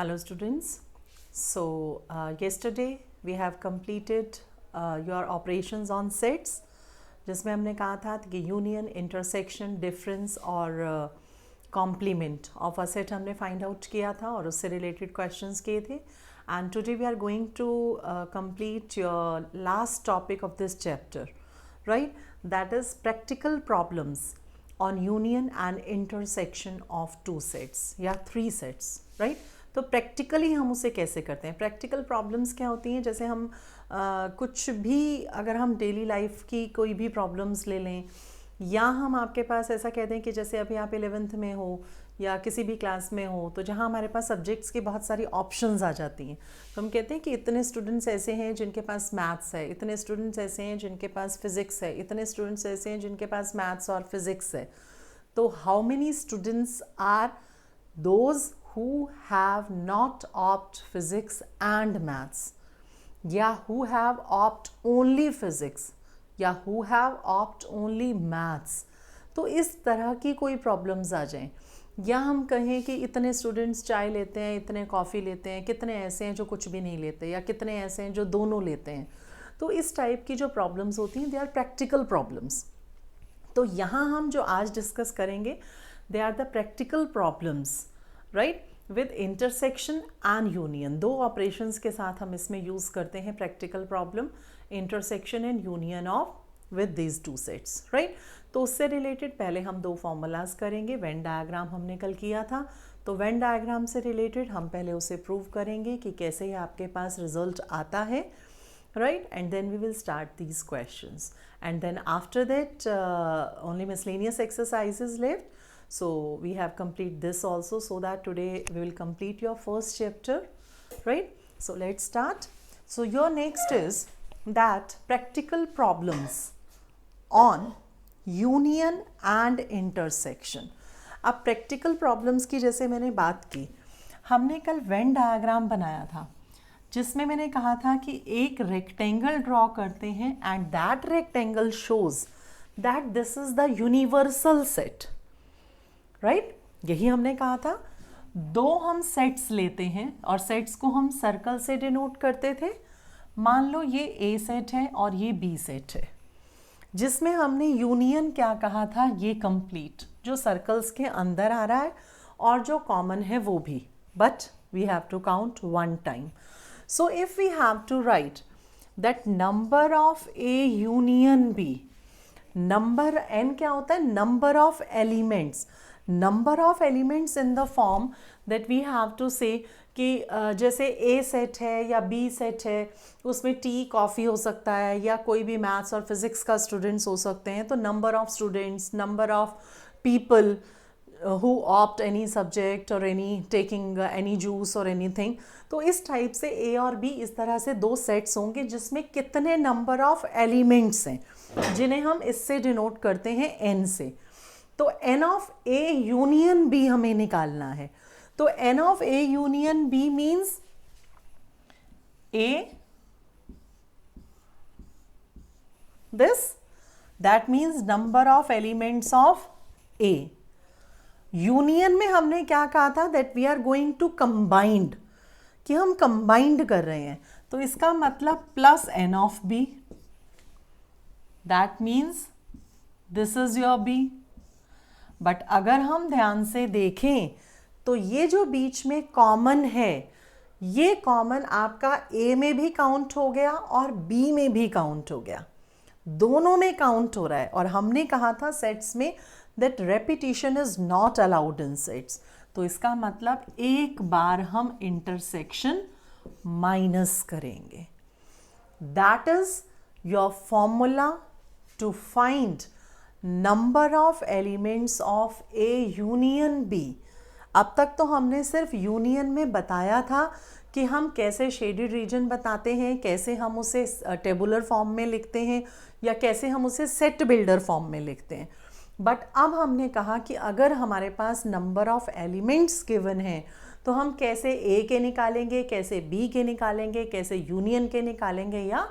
Hello students. So yesterday we have completed your operations on sets जिसमें हमने कहा था कि यूनियन इंटरसेक्शन डिफरेंस और कॉम्प्लीमेंट ऑफ अ सेट हमने फाइंड आउट किया था और उससे रिलेटेड क्वेश्चंस किए थे. And today we are going to complete your last topic of this chapter, right, that is practical problems on union and intersection of two sets या three sets, right? तो practically हम उसे कैसे करते हैं. Practical problems क्या होती हैं, जैसे हम कुछ भी अगर हम डेली लाइफ की कोई भी प्रॉब्लम्स ले लें या हम आपके पास ऐसा कहते हैं कि जैसे अभी आप 11th में हो या किसी भी क्लास में हो तो जहाँ हमारे पास सब्जेक्ट्स की बहुत सारी ऑप्शंस आ जाती हैं, तो हम कहते हैं कि इतने स्टूडेंट्स ऐसे हैं जिनके पास मैथ्स है, इतने स्टूडेंट्स ऐसे हैं जिनके पास फिज़िक्स है, इतने स्टूडेंट्स ऐसे हैं जिनके पास मैथ्स और फिज़िक्स है. तो how many students are those who have not opt physics and maths या who have opt only physics या who have opt only maths. तो इस तरह की कोई प्रॉब्लम्स आ जाएं या हम कहें कि इतने स्टूडेंट्स चाय लेते हैं, इतने कॉफ़ी लेते हैं, कितने ऐसे हैं जो कुछ भी नहीं लेते या कितने ऐसे हैं जो दोनों लेते हैं. तो इस टाइप की जो प्रॉब्लम्स होती हैं दे आर प्रैक्टिकल प्रॉब्लम्स. तो यहाँ हम जो आज डिस्कस करेंगे they are the practical problems, right, with intersection and union. दो ऑपरेशंस के साथ हम इसमें यूज़ करते हैं practical problem, intersection and union of with these two sets, right. तो उससे रिलेटेड पहले हम दो फॉर्मूलाज करेंगे. वेन डायग्राम हमने कल किया था, तो वेन डायग्राम से रिलेटेड हम पहले उसे प्रूव करेंगे कि कैसे आपके पास रिजल्ट आता है, right, and then we will start these questions, and then after that only miscellaneous exercises left. So we have complete this also, so that today we will complete your first chapter, right. So let's start. So your next is that practical problems on union and intersection. अब practical problems की जैसे मैंने बात की, हमने कल Venn diagram बनाया था जिसमें मैंने कहा था कि एक रेक्टेंगल ड्रॉ करते हैं and that rectangle shows that this is the universal set, right. यही हमने कहा था. दो हम सेट्स लेते हैं और सेट्स को हम सर्कल से डिनोट करते थे. मान लो ये ए सेट है और ये बी सेट है, जिसमें हमने यूनियन क्या कहा था, ये कंप्लीट, जो सर्कल्स के अंदर आ रहा है और जो कॉमन है वो भी, but we have to count one time. So if we have to write that number of A union B, number n क्या होता है, number of elements, number of elements in the form that we have to say कि जैसे A set है या B set है, उसमें tea coffee हो सकता है या कोई भी मैथ्स और फिज़िक्स का स्टूडेंट्स हो सकते हैं. तो number of students, number of people who opt any subject or any taking any juice or anything. तो इस टाइप से A और B इस तरह से दो सेट्स होंगे जिसमें कितने नंबर ऑफ एलिमेंट्स हैं जिन्हें हम इससे डिनोट करते हैं n से. तो n of A union B हमें निकालना है. तो n of A union B means A this, that means number of elements of A. Union में हमने क्या कहा था, that we are going to combined, कि हम कंबाइंड कर रहे हैं. तो इसका मतलब plus n of B, that means this is your B. But अगर हम ध्यान से देखें तो ये जो बीच में कॉमन है, ये कॉमन आपका ए में भी काउंट हो गया और बी में भी काउंट हो गया, दोनों में काउंट हो रहा है. और हमने कहा था सेट्स में that repetition is not allowed in sets. तो इसका मतलब एक बार हम इंटरसेक्शन माइनस करेंगे. That is your formula to find number of elements of A union B. अब तक तो हमने सिर्फ यूनियन में बताया था कि हम कैसे शेडेड रीजन बताते हैं, कैसे हम उसे टेबुलर फॉर्म में लिखते हैं या कैसे हम उसे सेट बिल्डर फॉर्म में लिखते हैं. बट अब हमने कहा कि अगर हमारे पास नंबर ऑफ एलिमेंट्स गिवन हैं तो हम कैसे ए के निकालेंगे, कैसे बी के निकालेंगे, कैसे यूनियन के निकालेंगे या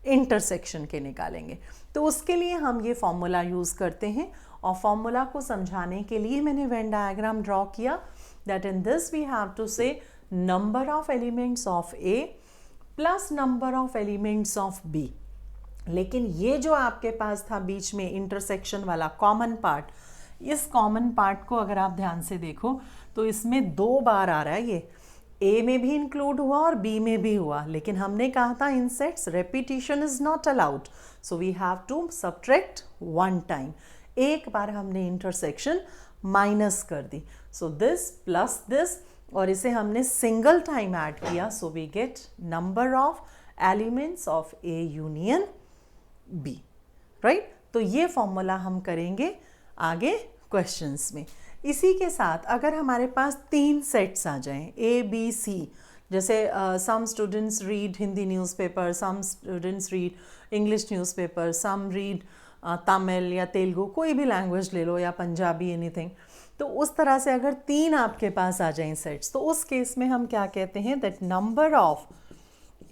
इंटरसेक्शन के निकालेंगे. तो उसके लिए हम ये फॉर्मूला यूज़ करते हैं और फॉर्मूला को समझाने के लिए मैंने वेन डायग्राम ड्रॉ किया. That in this we have to say number of elements of A plus number of elements of B. लेकिन ये जो आपके पास था बीच में इंटरसेक्शन वाला कॉमन पार्ट, इस कॉमन पार्ट को अगर आप ध्यान से देखो तो इसमें 2 बार आ रहा है, ये ए में भी इंक्लूड हुआ और बी में भी हुआ, लेकिन हमने कहा था in sets repetition is not allowed, so we have to subtract 1 time. एक बार हमने इंटरसेक्शन माइनस कर दी, सो दिस प्लस दिस, और इसे हमने सिंगल टाइम ऐड किया, so we get number of elements of A union B. Right, तो ये फॉर्मूला हम करेंगे आगे क्वेश्चंस में. इसी के साथ अगर हमारे पास 3 सेट्स आ जाएं ए बी सी, जैसे some students read Hindi newspaper, some students read English newspaper, some read Tamil या तेलुगु, कोई भी लैंग्वेज ले लो, या पंजाबी, एनीथिंग. तो उस तरह से अगर 3 आपके पास आ जाएं सेट्स, तो उस केस में हम क्या कहते हैं, that number of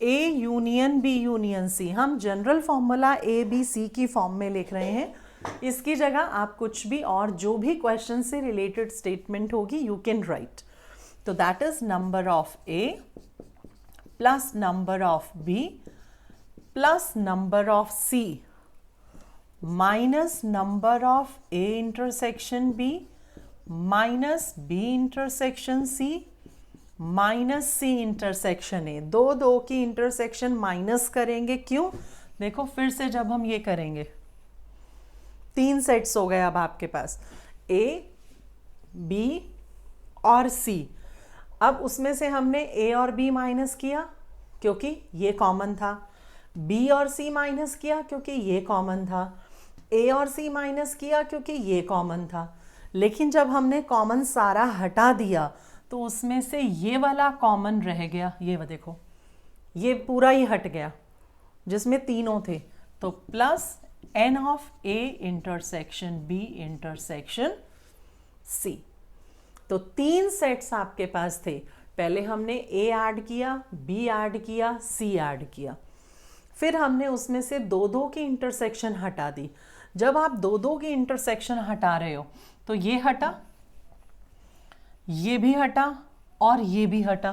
A union B union C, हम general formula A B C की फॉर्म में लिख रहे हैं. इसकी जगह आप कुछ भी और जो भी क्वेश्चन से रिलेटेड स्टेटमेंट होगी यू कैन राइट. तो that is number of A plus number of B plus number of C minus number of A intersection B minus B intersection C minus C intersection A. 2 की intersection minus करेंगे, क्यों? देखो फिर से जब हम ये करेंगे, 3 सेट्स हो गए अब आपके पास, ए बी और सी. अब उसमें से हमने ए और बी माइनस किया क्योंकि ये कॉमन था, बी और सी माइनस किया क्योंकि ये कॉमन था, ए और सी माइनस किया क्योंकि ये कॉमन था. लेकिन जब हमने कॉमन सारा हटा दिया तो उसमें से ये वाला कॉमन रह गया, ये देखो ये पूरा ही हट गया जिसमें तीनों थे. तो plus n of a intersection b intersection c. तो 3 सेट्स आपके पास थे, पहले हमने a ऐड किया, b ऐड किया, c ऐड किया, फिर हमने उसमें से 2 की इंटरसेक्शन हटा दी. जब आप 2 की इंटरसेक्शन हटा रहे हो तो ये हटा, ये भी हटा और ये भी हटा.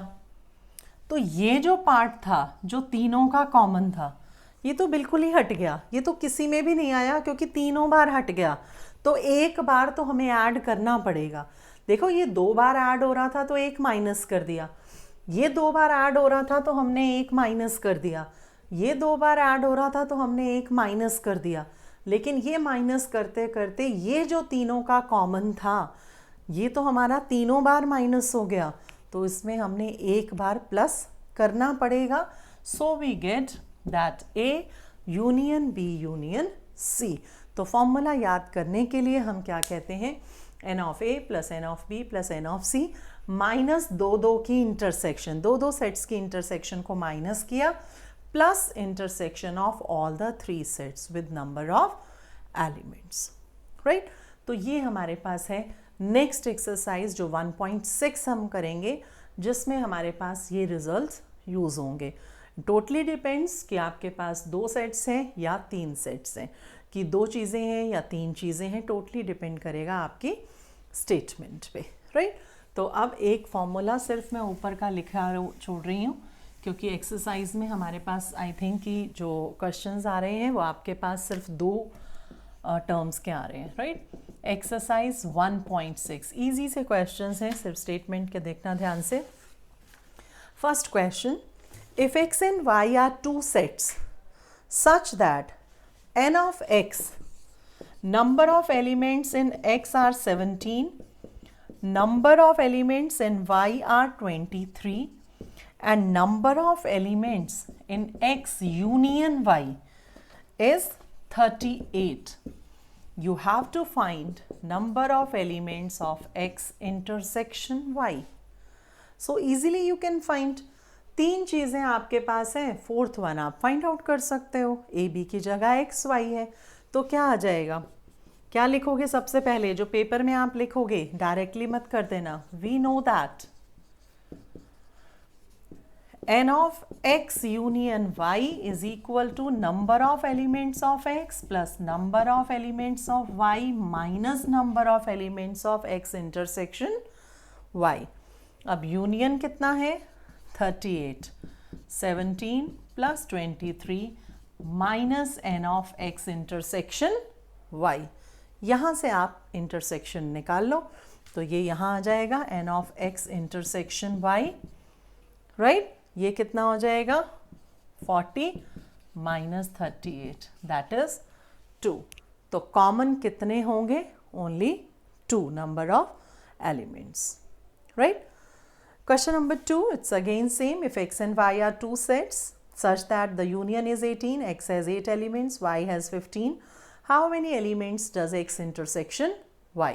तो ये जो पार्ट था जो तीनों का कॉमन था, ये तो बिल्कुल ही हट गया, ये तो किसी में भी नहीं आया क्योंकि तीनों बार हट गया. तो एक बार तो हमें ऐड करना पड़ेगा. देखो ये 2 बार ऐड हो रहा था तो 1 माइनस कर दिया, ये 2 बार ऐड हो रहा था तो हमने 1 माइनस कर दिया, ये 2 बार ऐड हो रहा था तो हमने 1 माइनस कर दिया. लेकिन ये माइनस करते करते ये जो तीनों का कॉमन था ये तो हमारा तीनों बार माइनस हो गया, तो इसमें हमने 1 बार प्लस करना पड़ेगा. So we get that A union B union C. तो फॉर्मूला याद करने के लिए हम क्या कहते हैं, n of A plus n of B plus n of C minus 2 की इंटरसेक्शन, 2 सेट्स की इंटरसेक्शन को माइनस किया, plus intersection of all the 3 sets with number of elements. Right, तो ये हमारे पास है. नेक्स्ट एक्सरसाइज जो 1.6 हम करेंगे, जिसमें हमारे पास ये रिजल्ट्स यूज़ होंगे. टोटली डिपेंड्स कि आपके पास 2 सेट्स हैं या 3 सेट्स हैं, कि 2 चीज़ें हैं या 3 चीज़ें हैं, टोटली डिपेंड करेगा आपकी स्टेटमेंट पे. राइट, तो अब एक फॉर्मूला सिर्फ मैं ऊपर का लिखा छोड़ रही हूँ क्योंकि एक्सरसाइज में हमारे पास आई थिंक कि जो क्वेश्चंस आ रहे हैं वो आपके पास सिर्फ 2 टर्म्स के आ रहे हैं. राइट, एक्सरसाइज 1.6 इजी से क्वेश्चंस हैं, सिर्फ स्टेटमेंट के देखना ध्यान से. First question, if x and y are 2 sets such that n of x, number of elements in x are 17, number of elements in y are 23 and number of elements in x union y is 38. You have to find number of elements of x intersection y. So easily you can find. 3 चीज़ें आपके पास हैं, 4th one आप find out कर सकते हो. A B की जगह x Y है, तो क्या आ जाएगा, क्या लिखोगे सबसे पहले, जो पेपर में आप लिखोगे डायरेक्टली मत कर देना. We know that n of x union y is equal to number of elements of x plus number of elements of y minus number of elements of x intersection y. अब union कितना है 38, 17 plus 23 minus n of x intersection y. यहाँ से आप intersection निकाल लो तो ये यहाँ आ जाएगा n of x intersection y, right. ये कितना हो जाएगा 40 माइनस 38 दैट इज 2। तो कॉमन कितने होंगे only 2 number of elements, right. Question number 2, it's again same. If x and y are two sets such that the union is 18, x has 8 elements, y has 15, how many elements does x intersection y?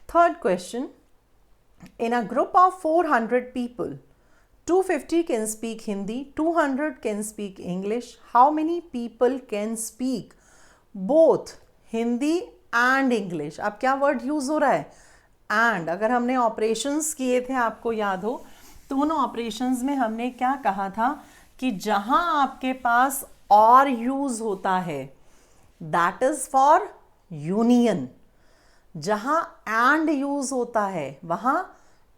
Third question, in a group of 400 people, 250 can speak Hindi, 200 can speak English. How many people can speak both Hindi and English? अब क्या word use हो रहा है? And अगर हमने operations किए थे आपको याद हो तो उन ऑपरेशंस में हमने क्या कहा था कि जहां आपके पास और यूज होता है दैट इज फॉर यूनियन, जहां एंड यूज होता है वहां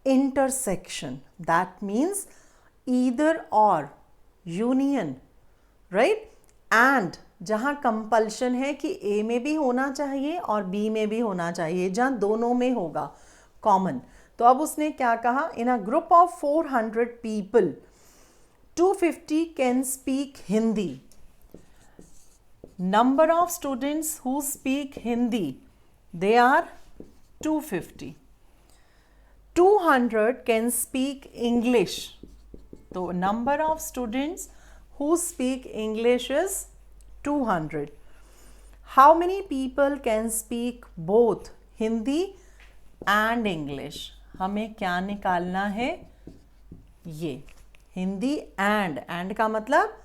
इंटरसेक्शन, दैट मीन्स ईदर और यूनियन, राइट। एंड जहाँ कंपल्शन है कि ए में भी होना चाहिए और बी में भी होना चाहिए, जहाँ दोनों में होगा कॉमन। तो अब उसने क्या कहा, in a group of 400 people 250 can speak Hindi, number of students who speak Hindi they are 250, 200 can speak English, तो number of students who speak English is 200. How many people can speak both Hindi and English? हमें क्या निकालना है, ये Hindi and का मतलब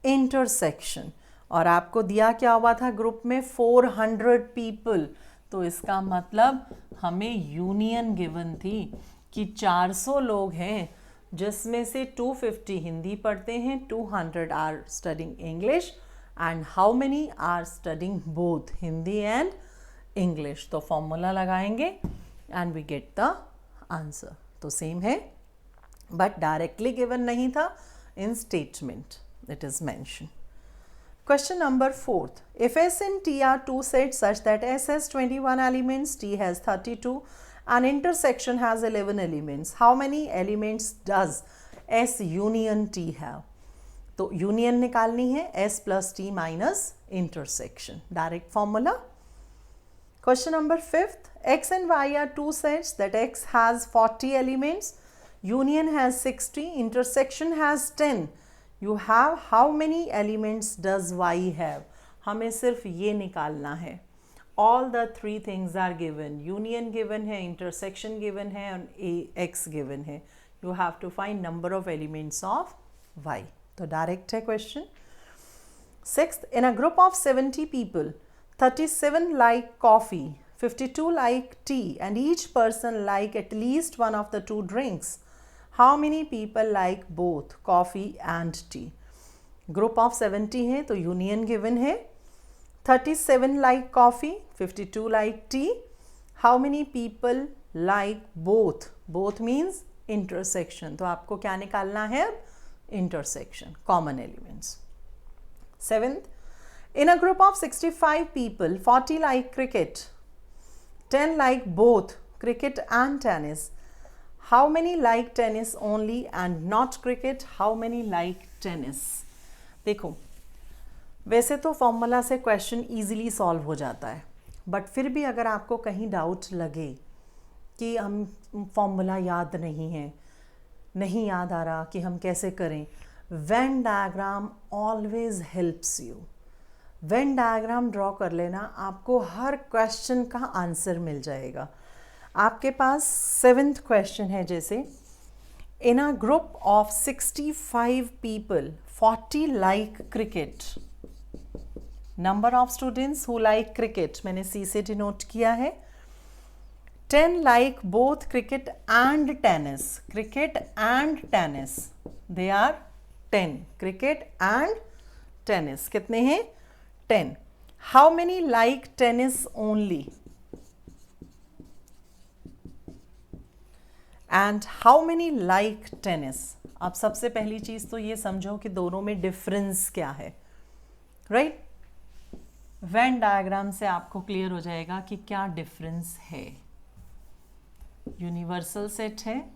intersection, और आपको दिया क्या हुआ था ग्रुप में 400 पीपल, तो इसका मतलब हमें यूनियन गिवन थी कि 400 लोग हैं जिसमें से 250 हिंदी पढ़ते हैं, 200 are studying English, and how many are studying both Hindi and English. तो फॉर्मूला लगाएंगे and we get the answer. तो सेम है बट डायरेक्टली गिवन नहीं था, in statement it is mention. Question number 4. If S and T are two sets such that S has 21 elements, T has 32, an intersection has 11 elements, how many elements does S union T have? तो union निकालनी है S plus T minus intersection. Direct formula. Question number 5. X and Y are two sets that X has 40 elements, union has 60, intersection has 10. You have how many elements does Y have? हमें सिर्फ ये निकालना है। All the three things are given. Union given है, intersection given है और X given है. You have to find number of elements of Y. तो direct है question. Sixth, in a group of 70 people, 37 like coffee, 52 like tea, and each person like at least one of the two drinks. How many people like both coffee and tea? Group of 70 है तो union given है, 37 like coffee, 52 like tea. How many people like both? Both means intersection. तो आपको क्या निकालना है अब? Intersection, common elements. Seventh, in a group of 65 people, 40 like cricket, 10 like both cricket and tennis. How many like tennis only and not cricket? How many like tennis? देखो, वैसे तो formula से क्वेश्चन इजीली सॉल्व हो जाता है, but फिर भी अगर आपको कहीं डाउट लगे कि हम फॉर्मूला याद नहीं है, नहीं याद आ रहा कि हम कैसे करें, Venn diagram always helps you. When diagram draw कर लेना, आपको हर क्वेश्चन का आंसर मिल जाएगा। आपके पास 7th क्वेश्चन है, जैसे in a group of 65 people 40 like cricket, number of students who like cricket मैंने सी से डिनोट किया है, 10 like both cricket and tennis, cricket and tennis they are 10, cricket and tennis कितने हैं 10. How many like tennis only? And how many like tennis. अब सबसे पहली चीज़ तो ये समझो कि दोनों में डिफरेंस क्या है, राइट? वेन डायग्राम से आपको क्लियर हो जाएगा कि क्या डिफरेंस है. यूनिवर्सल सेट है,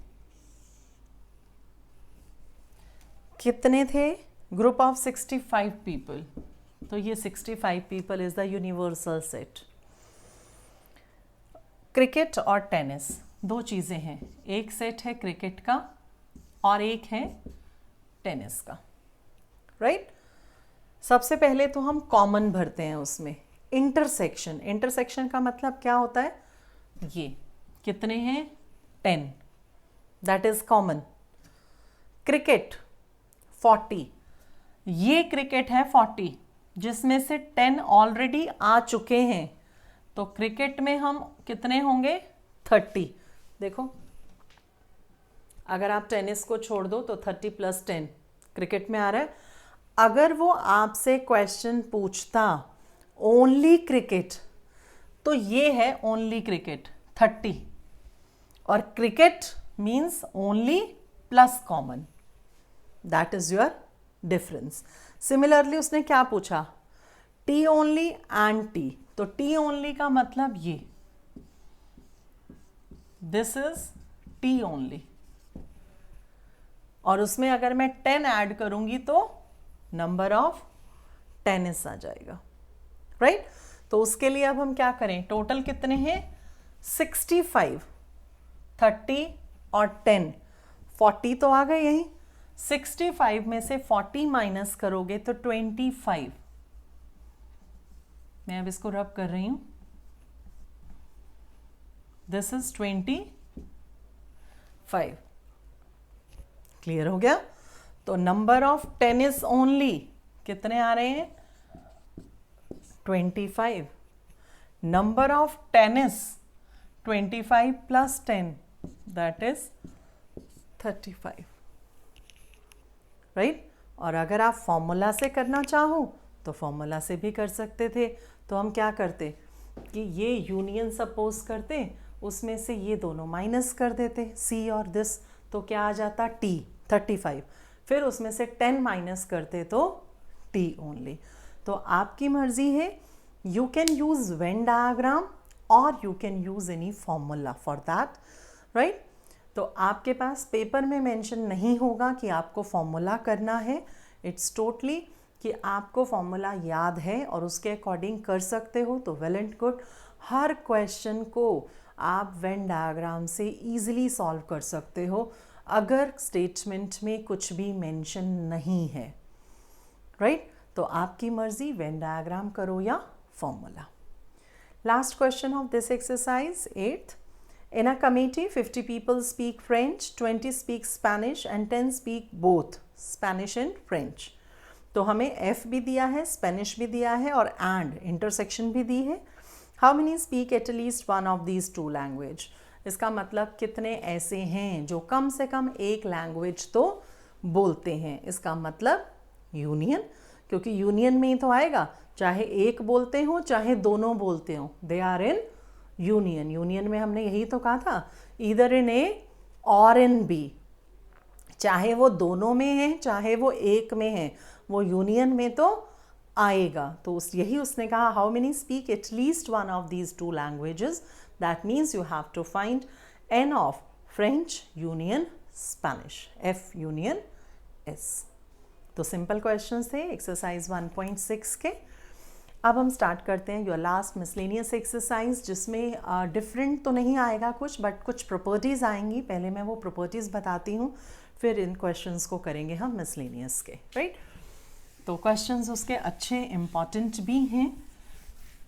कितने थे? Group of 65 people. तो ये 65 people is the universal set. Cricket और टेनिस दो चीज़ें हैं, एक सेट है क्रिकेट का और एक है टेनिस का, राइट? सबसे पहले तो हम कॉमन भरते हैं उसमें. इंटरसेक्शन. इंटरसेक्शन का मतलब क्या होता है? ये कितने हैं? 10. That is common. क्रिकेट 40. ये क्रिकेट है 40 जिसमें से 10 ऑलरेडी आ चुके हैं. तो क्रिकेट में हम कितने होंगे? 30. देखो, अगर आप टेनिस को छोड़ दो तो 30 + 10 क्रिकेट में आ रहा है. अगर वो आपसे क्वेश्चन पूछता ओनली क्रिकेट, तो ये है ओनली क्रिकेट 30. और cricket means only plus common. That is your difference. Similarly उसने क्या पूछा? T only and T. तो टी ओनली का मतलब ये, दिस इज टी ओनली. और उसमें अगर मैं 10 ऐड करूंगी तो नंबर ऑफ टेनिस आ जाएगा, राइट? तो उसके लिए अब हम क्या करें? टोटल कितने हैं? 65. 30 और 10, 40 तो आ गए यहीं. 65 में से 40 माइनस करोगे तो 25. मैं अब इसको रब कर रही हूं. This is 25. क्लियर हो गया? तो नंबर ऑफ टेनिस ओनली कितने आ रहे हैं? 25. Number of tennis 25 + 10 that is 35, right? और अगर आप फॉर्मूला से करना चाहो तो फॉर्मूला से भी कर सकते थे. तो हम क्या करते कि ये यूनियन सपोज करते, उसमें से ये दोनों माइनस कर देते, सी और दिस. तो क्या आ जाता? टी 35. फिर उसमें से 10 माइनस करते तो टी ओनली. तो आपकी मर्जी है. You can use Venn diagram और you can use any formula for that, right? तो आपके पास पेपर में मेंशन नहीं होगा कि आपको फॉर्मूला करना है. इट्स टोटली कि आपको फॉर्मूला याद है और उसके अकॉर्डिंग कर सकते हो तो well and good. Her question को आप वेन डायग्राम से इजीली सॉल्व कर सकते हो अगर स्टेटमेंट में कुछ भी मेंशन नहीं है, राइट? तो आपकी मर्जी, वेन डायग्राम करो या formula. Last question of this exercise 8th. In a committee, 50 people speak French, 20 speak Spanish and 10 speak both Spanish and French. तो हमें F भी दिया है, Spanish भी दिया है और and intersection भी दी है. How many speak at least one of these two language? इसका मतलब कितने ऐसे हैं जो कम से कम एक लैंग्वेज तो बोलते हैं. इसका मतलब यूनियन, क्योंकि यूनियन में ही तो आएगा, चाहे एक बोलते हो चाहे दोनों बोलते हो, they are in union. Union में हमने यही तो कहा था, ईदर इन ए और इन बी. चाहे वो दोनों में है चाहे वो एक में है, वो यूनियन में तो आएगा. तो यही उसने कहा, how many speak at least one of these two languages. That means you have to find n of French union Spanish, F union S. तो सिंपल क्वेश्चंस थे एक्सरसाइज 1.6 के. अब हम स्टार्ट करते हैं योर लास्ट मिसलेनियस एक्सरसाइज, जिसमें different तो नहीं आएगा कुछ, बट कुछ प्रॉपर्टीज़ आएंगी. पहले मैं वो प्रॉपर्टीज़ बताती हूँ, फिर इन क्वेश्चंस को करेंगे हम मिसलेनियस के, राइट? तो क्वेश्चंस उसके अच्छे इम्पॉर्टेंट भी हैं,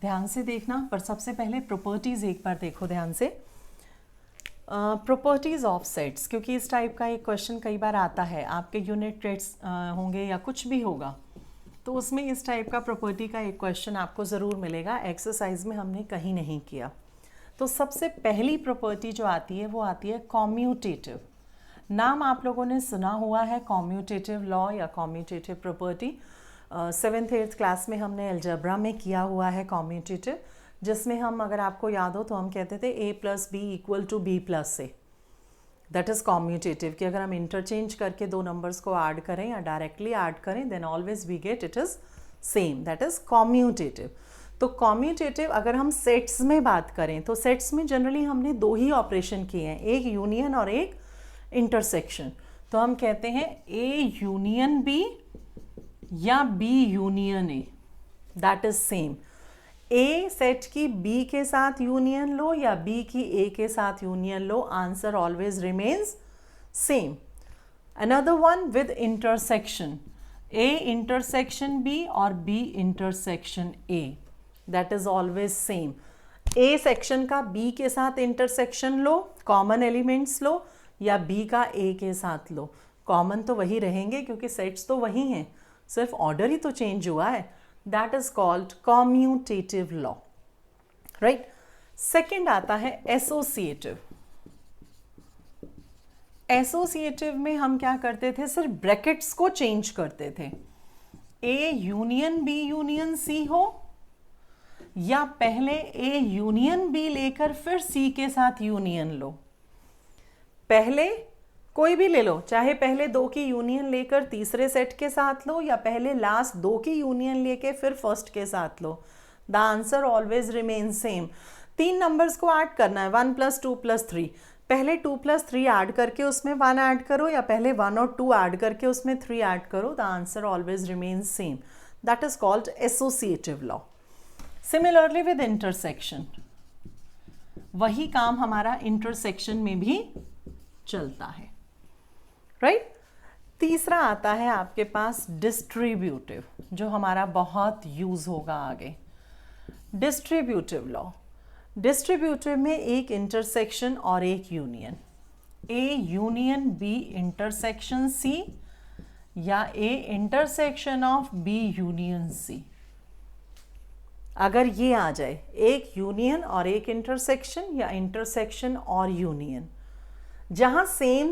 ध्यान से देखना. पर सबसे पहले प्रॉपर्टीज़ एक बार देखो ध्यान से. प्रॉपर्टीज़ ऑफ सेट्स, क्योंकि इस टाइप का एक क्वेश्चन कई बार आता है, आपके यूनिट टेस्ट होंगे या कुछ भी होगा, तो उसमें इस टाइप का प्रॉपर्टी का एक क्वेश्चन आपको ज़रूर मिलेगा. एक्सरसाइज में हमने कहीं नहीं किया. तो सबसे पहली प्रॉपर्टी जो आती है वो आती है कॉम्यूटेटिव. नाम आप लोगों ने सुना हुआ है, कॉम्यूटेटिव लॉ या commutative property. 7th 8th class में हमने अलजेब्रा में किया हुआ है कॉम्यूटेटिव, जिसमें हम, अगर आपको याद हो तो हम कहते थे a + b = b + a. That is commutative, कि अगर हम इंटरचेंज करके दो नंबर्स को ऐड करें या डायरेक्टली ऐड करें then always we get it is same, that is commutative. तो कॉम्यूटेटिव अगर हम सेट्स में बात करें तो सेट्स में जनरली हमने दो ही ऑपरेशन किए हैं, एक यूनियन और एक इंटरसेक्शन। तो हम कहते हैं ए यूनियन बी या B union A, that is same. A set की बी के साथ यूनियन लो या बी की ए के साथ यूनियन लो, answer always remains same. Another one with intersection, A intersection B और B intersection A, that is always same. A section का बी के साथ इंटरसेक्शन लो, कॉमन एलिमेंट्स लो, या बी का ए के साथ लो, कॉमन तो वही रहेंगे क्योंकि सेट्स तो वही हैं, सिर्फ ऑर्डर ही तो चेंज हुआ है। That is called commutative law, right. Second आता है एसोसिएटिव। एसोसिएटिव में हम क्या करते थे, सिर्फ ब्रैकेट्स को चेंज करते थे। A union B union C हो, या पहले ए यूनियन बी लेकर फिर सी के साथ यूनियन लो। पहले कोई भी ले लो, चाहे पहले दो की यूनियन लेकर तीसरे सेट के साथ लो या पहले लास्ट दो की यूनियन लेके फिर फर्स्ट के साथ लो, the answer always remain same. तीन नंबर्स को ऐड करना है, 1 + 2 + 3, पहले 2 + 3 ऐड करके उसमें 1 ऐड करो या पहले 1 और 2 ऐड करके उसमें 3 ऐड करो, the answer always remain same. That is called associative law. Similarly with intersection, वही काम हमारा इंटरसेक्शन में भी चलता है, राइट। तीसरा आता है आपके पास डिस्ट्रीब्यूटिव, जो हमारा बहुत यूज होगा आगे। डिस्ट्रीब्यूटिव लॉ, डिस्ट्रीब्यूटिव में एक इंटरसेक्शन और एक union, A union B intersection C या A intersection of B union C. अगर ये आ जाए, एक यूनियन और एक इंटरसेक्शन या इंटरसेक्शन और यूनियन, जहाँ सेम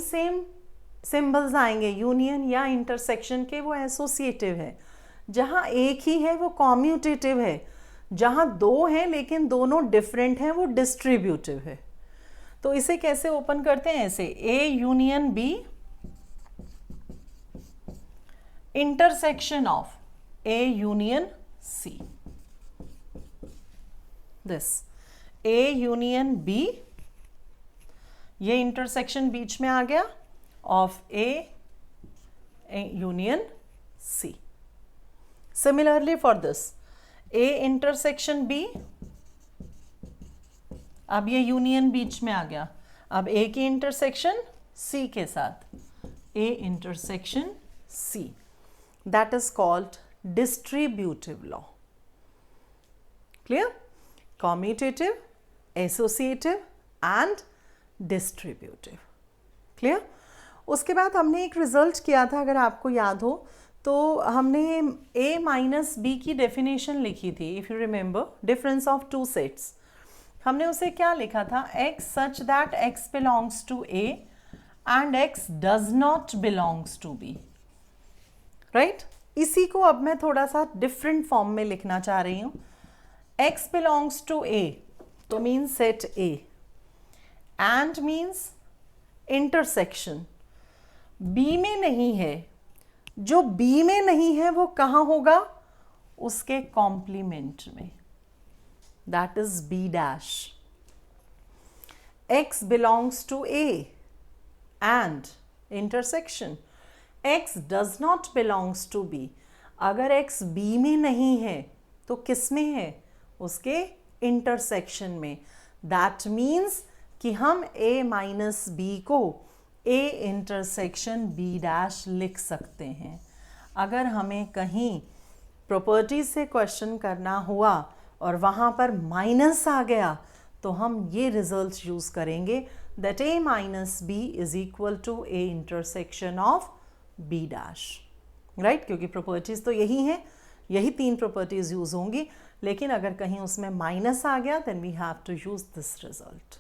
सिंबल्स आएंगे यूनियन या इंटरसेक्शन के, वो एसोसिएटिव है। जहाँ एक ही है वो कॉम्यूटेटिव है, जहाँ दो हैं लेकिन दोनों डिफरेंट हैं वो डिस्ट्रीब्यूटिव है। तो इसे कैसे ओपन करते हैं, ऐसे A union B intersection of A union C, this A union B, ये इंटरसेक्शन बीच में आ गया, of A union C. Similarly for this A intersection B, अब ये यूनियन बीच में आ गया, अब ए की इंटरसेक्शन सी के साथ A intersection C, that is called distributive law. Clear? Commutative, associative and distributive. Clear? उसके बाद हमने एक रिजल्ट किया था, अगर आपको याद हो तो हमने a माइनस बी की डेफिनेशन लिखी थी, if you remember, difference of two sets. हमने उसे क्या लिखा था, x such that x belongs to a and x does not belongs to b, right. इसी को अब मैं थोड़ा सा डिफरेंट फॉर्म में लिखना चाह रही हूँ। x belongs to A तो means set A and means intersection B में नहीं है, जो B में नहीं है वो कहाँ होगा, उसके कॉम्प्लीमेंट में, that is B dash। x belongs to A and intersection x does not belongs to B। अगर x B में नहीं है तो किस में है, उसके इंटरसेक्शन में। दैट मीन्स कि हम a माइनस बी को a इंटरसेक्शन b डैश लिख सकते हैं। अगर हमें कहीं प्रॉपर्टी से क्वेश्चन करना हुआ और वहाँ पर माइनस आ गया तो हम ये रिजल्ट यूज़ करेंगे, that a minus B is equal to a intersection of b dash, right. क्योंकि प्रॉपर्टीज़ तो यही हैं, यही तीन प्रॉपर्टीज़ यूज़ होंगी, लेकिन अगर कहीं उसमें माइनस आ गया then we have to use this result,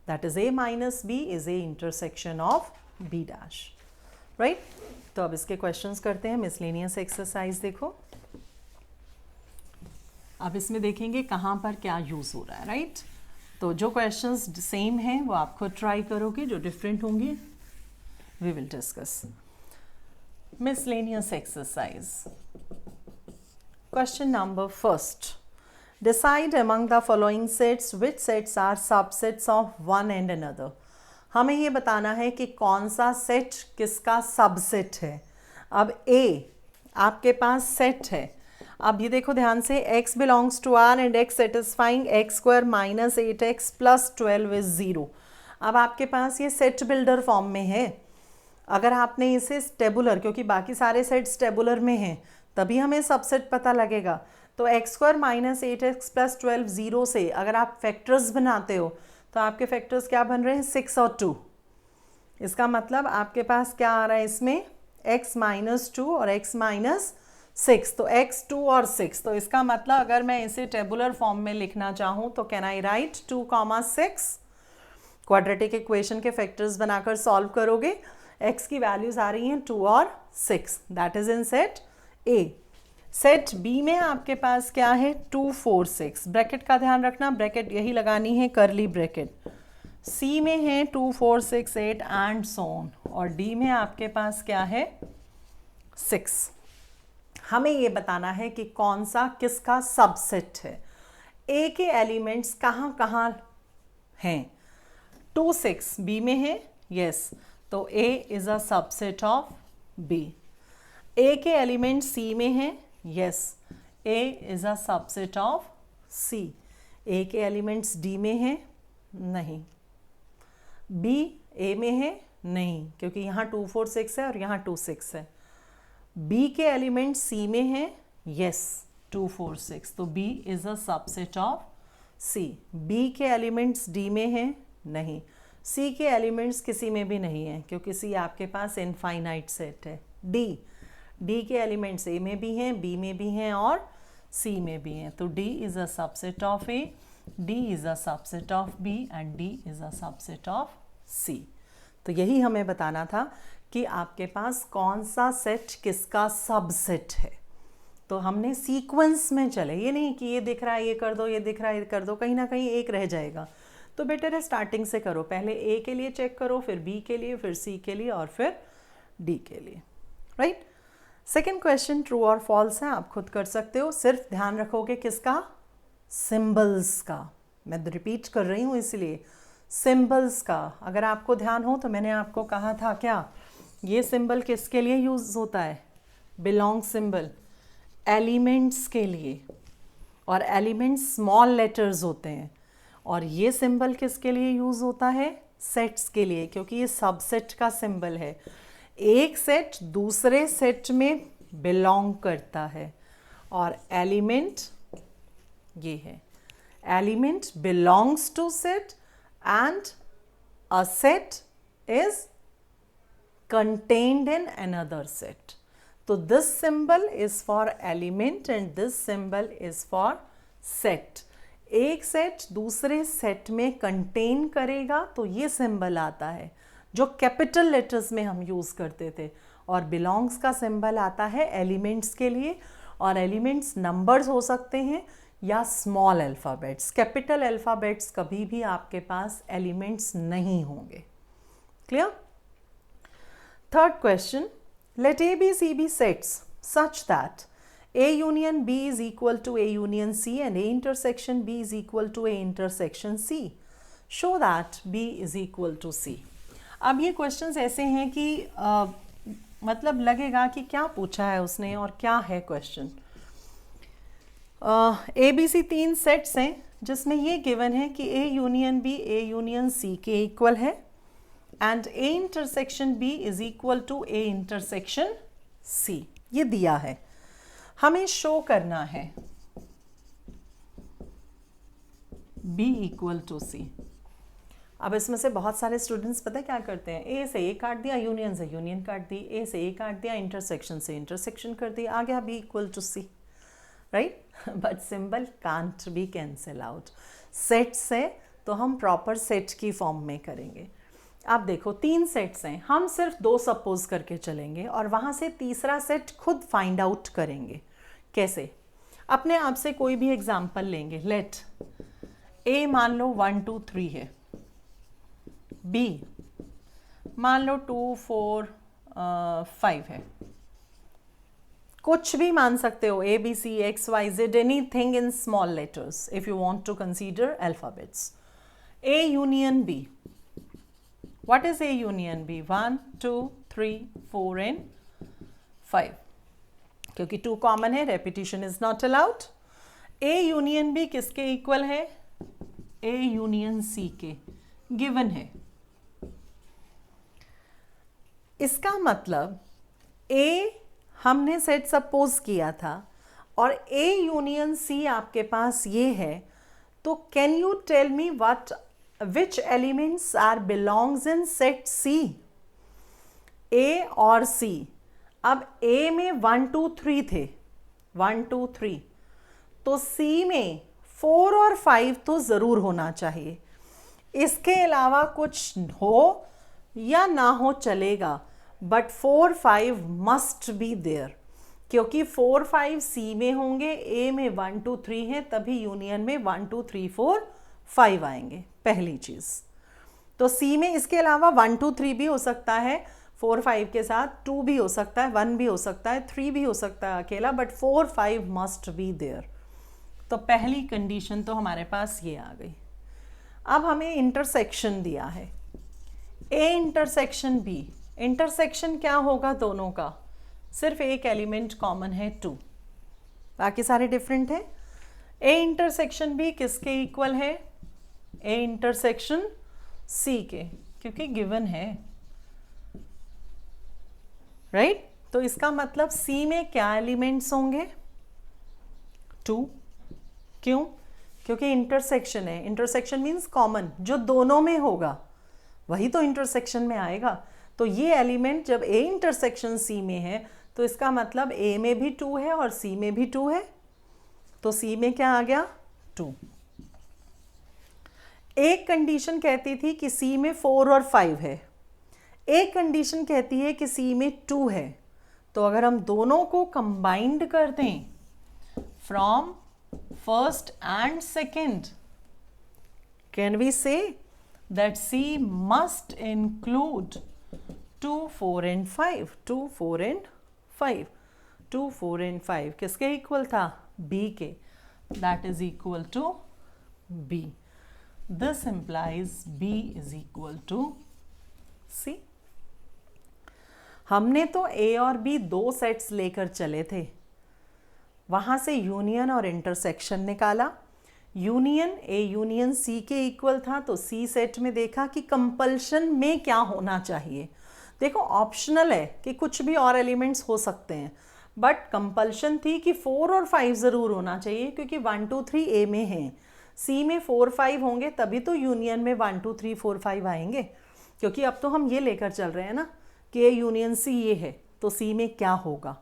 that is a minus B is a intersection of b dash, right. तो अब इसके क्वेश्चंस करते हैं। मिसलेनियस एक्सरसाइज देखो, अब इसमें देखेंगे कहाँ पर क्या यूज हो रहा है, राइट। तो जो क्वेश्चंस सेम हैं वो आप खुद ट्राई करोगे, जो डिफरेंट होंगे we will discuss. Miscellaneous exercise. Question number first. Decide among the following sets which sets are subsets of one and another. हमें ये बताना है कि कौन सा सेट किसका सबसेट है. अब A आपके पास सेट है. अब ये देखो ध्यान से, x belongs to R and x satisfying x square minus 8x plus 12 is 0. अब आपके पास ये सेट बिल्डर फॉर्म में है. अगर आपने इसे टेबुलर, क्योंकि बाकी सारे सेट्स टेबुलर में हैं, तभी हमें सबसेट पता लगेगा. तो x square minus 8x plus 12 0 से अगर आप फैक्टर्स बनाते हो तो आपके फैक्टर्स क्या बन रहे हैं, 6 और 2. इसका मतलब आपके पास क्या आ रहा है इसमें, x माइनस 2 और x माइनस 6. तो x 2 और 6. तो इसका मतलब अगर मैं इसे टेबुलर फॉर्म में लिखना चाहूँ तो can I right 2,6. Quadratic equation के फैक्टर्स बनाकर सॉल्व करोगे. x की वैल्यूज आ रही हैं 2 और 6. That is in set A. Set B में आपके पास क्या है, 2 4 6. ब्रैकेट का ध्यान रखना, ब्रैकेट यही लगानी है, करली ब्रैकेट. C में है 2 4 6 8 एंड सो ऑन. और D में आपके पास क्या है, 6. हमें ये बताना है कि कौन सा किसका सबसेट है. A के एलिमेंट्स कहाँ कहाँ हैं. 2 6 B में है, यस. तो A is a subset of B. A के एलिमेंट C में है, yes. A is a subset of C. A के एलिमेंट्स D में है, नहीं. B A में है, नहीं, क्योंकि यहाँ 2 4 6 है और यहाँ 2 6 है. B के एलिमेंट C में है, यस, 2 4 6. तो B is a subset of C. B के एलिमेंट्स D में है, नहीं. C के एलिमेंट्स किसी में भी नहीं है, क्योंकि C आपके पास इनफाइनाइट सेट है. D के एलिमेंट्स A में भी हैं, B में भी हैं और C में भी हैं. तो D is a subset of A, D is a subset of B and D is a subset of C. तो यही हमें बताना था कि आपके पास कौन सा सेट किसका सबसेट है. तो हमने सीक्वेंस में चले, ये नहीं कि ये दिख रहा है ये कर दो, ये दिख रहा है ये कर दो, कहीं ना कहीं एक रह जाएगा. तो बेटर है स्टार्टिंग से करो. पहले A के लिए चेक करो, फिर B के लिए, फिर C के लिए और फिर D के लिए. राइट. सेकेंड क्वेश्चन ट्रू और फॉल्स है, आप खुद कर सकते हो. सिर्फ ध्यान रखोगे किसका, सिंबल्स का. मैं रिपीट कर रही हूँ इसलिए, सिंबल्स का. अगर आपको ध्यान हो तो मैंने आपको कहा था क्या, ये सिंबल किसके लिए यूज होता है, बिलोंग सिंबल एलिमेंट्स के लिए. और एलिमेंट्स स्मॉल लेटर्स होते हैं. और ये सिंबल किसके लिए यूज होता है, सेट्स के लिए, क्योंकि ये सबसेट का सिंबल है. एक सेट दूसरे सेट में बिलोंग करता है. और एलिमेंट ये है, element belongs to set and a set is contained in another set. So this symbol is for element and this symbol is for set. एक सेट दूसरे सेट में कंटेन करेगा तो ये सिंबल आता है, जो कैपिटल लेटर्स में हम यूज करते थे. और बिलोंग्स का सिंबल आता है एलिमेंट्स के लिए. और एलिमेंट्स नंबर्स हो सकते हैं या स्मॉल अल्फ़ाबेट्स. कैपिटल अल्फ़ाबेट्स कभी भी आपके पास एलिमेंट्स नहीं होंगे. Clear. Third question, let A, B, C be sets such that A union B is equal to A union C and A intersection B is equal to A intersection C. Show that B is equal to C. अब ये questions ऐसे हैं कि मतलब लगेगा कि क्या पूछा है उसने और क्या है question. A, B, C 3 sets हैं जिसमें ये गिवन है कि A union B A union C के इक्वल है and A intersection B is equal to A intersection C. ये दिया है, हमें शो करना है B equal to C. अब इसमें से बहुत सारे स्टूडेंट्स पता है क्या करते हैं, A से A काट दिया, यूनियन से यूनियन काट दी, A से A काट दिया, इंटरसेक्शन से इंटरसेक्शन कर दिया, आ गया B equal to C. Right. But symbol can't be cancel out. Set से तो हम प्रॉपर सेट की फॉर्म में करेंगे. आप देखो 3 सेट्स हैं, हम सिर्फ 2 सपोज करके चलेंगे और वहाँ से तीसरा सेट खुद फाइंड आउट करेंगे. कैसे, अपने आप से कोई भी एग्जाम्पल लेंगे. लेट ए मान लो 1 2 3 है, बी मान लो 2 4 5 है, कुछ भी मान सकते हो, a B c x y z, anything in small letters if you want to consider alphabets. A union B, what is A union B? 1 2 3 4 and 5, क्योंकि 2 कॉमन है, repetition is not allowed. A union B किसके equal है? A union सी के, given है. इसका मतलब ए हमने set suppose किया था और ए यूनियन सी आपके पास ये है, तो can you tell me what which elements are belongs in set C? A और सी. अब ए में 1 2 3 थे, 1 2 3, तो सी में 4 और 5 तो ज़रूर होना चाहिए. इसके अलावा कुछ हो या ना हो चलेगा, बट 4 5 मस्ट बी देयर, क्योंकि 4 5 सी में होंगे, ए में 1 2 3 है, तभी यूनियन में 1 2 3 4 5 आएंगे. पहली चीज़ तो सी में इसके अलावा 1 2 3 भी हो सकता है, 4 5 के साथ 2 भी हो सकता है, 1 भी हो सकता है, 3 भी हो सकता है अकेला, बट 4 5 मस्ट बी देयर. तो पहली कंडीशन तो हमारे पास ये आ गई. अब हमें इंटरसेक्शन दिया है, ए इंटरसेक्शन बी. इंटरसेक्शन क्या होगा दोनों का? सिर्फ एक एलिमेंट कॉमन है 2, बाकी सारे डिफरेंट है. ए इंटरसेक्शन बी किसके इक्वल है? ए इंटरसेक्शन सी के, क्योंकि गिवन है, राइट? तो इसका मतलब सी में क्या एलिमेंट्स होंगे? 2. क्यों? क्योंकि इंटरसेक्शन है. इंटरसेक्शन मीन्स कॉमन, जो दोनों में होगा वही तो इंटरसेक्शन में आएगा. तो ये एलिमेंट जब ए इंटरसेक्शन सी में है, तो इसका मतलब ए में भी 2 है और सी में भी 2 है. तो सी में क्या आ गया? 2. एक कंडीशन कहती थी कि सी में 4 और 5 है, एक कंडीशन कहती है कि सी में 2 है. तो अगर हम दोनों को कंबाइंड कर दें from first and second, can we say that C must include 2 4 and 5. 2 4 and 5, 2 4 and 5 किसके इक्वल था? B के. that is equal to B. This implies B is equal to C. हमने तो A और B 2 सेट्स लेकर चले थे, वहां से यूनियन और इंटरसेक्शन निकाला. यूनियन ए यूनियन सी के इक्वल था, तो सी सेट में देखा कि कंपल्शन में क्या होना चाहिए. देखो ऑप्शनल है कि कुछ भी और एलिमेंट्स हो सकते हैं, बट कंपल्शन थी कि 4 और 5 ज़रूर होना चाहिए, क्योंकि 1 2 3 ए में है, सी में 4 5 होंगे तभी तो यूनियन में 1 2 3 4 5 आएंगे. क्योंकि अब तो हम ये लेकर चल रहे हैं ना कि ए यूनियन सी ये है, तो सी में क्या होगा.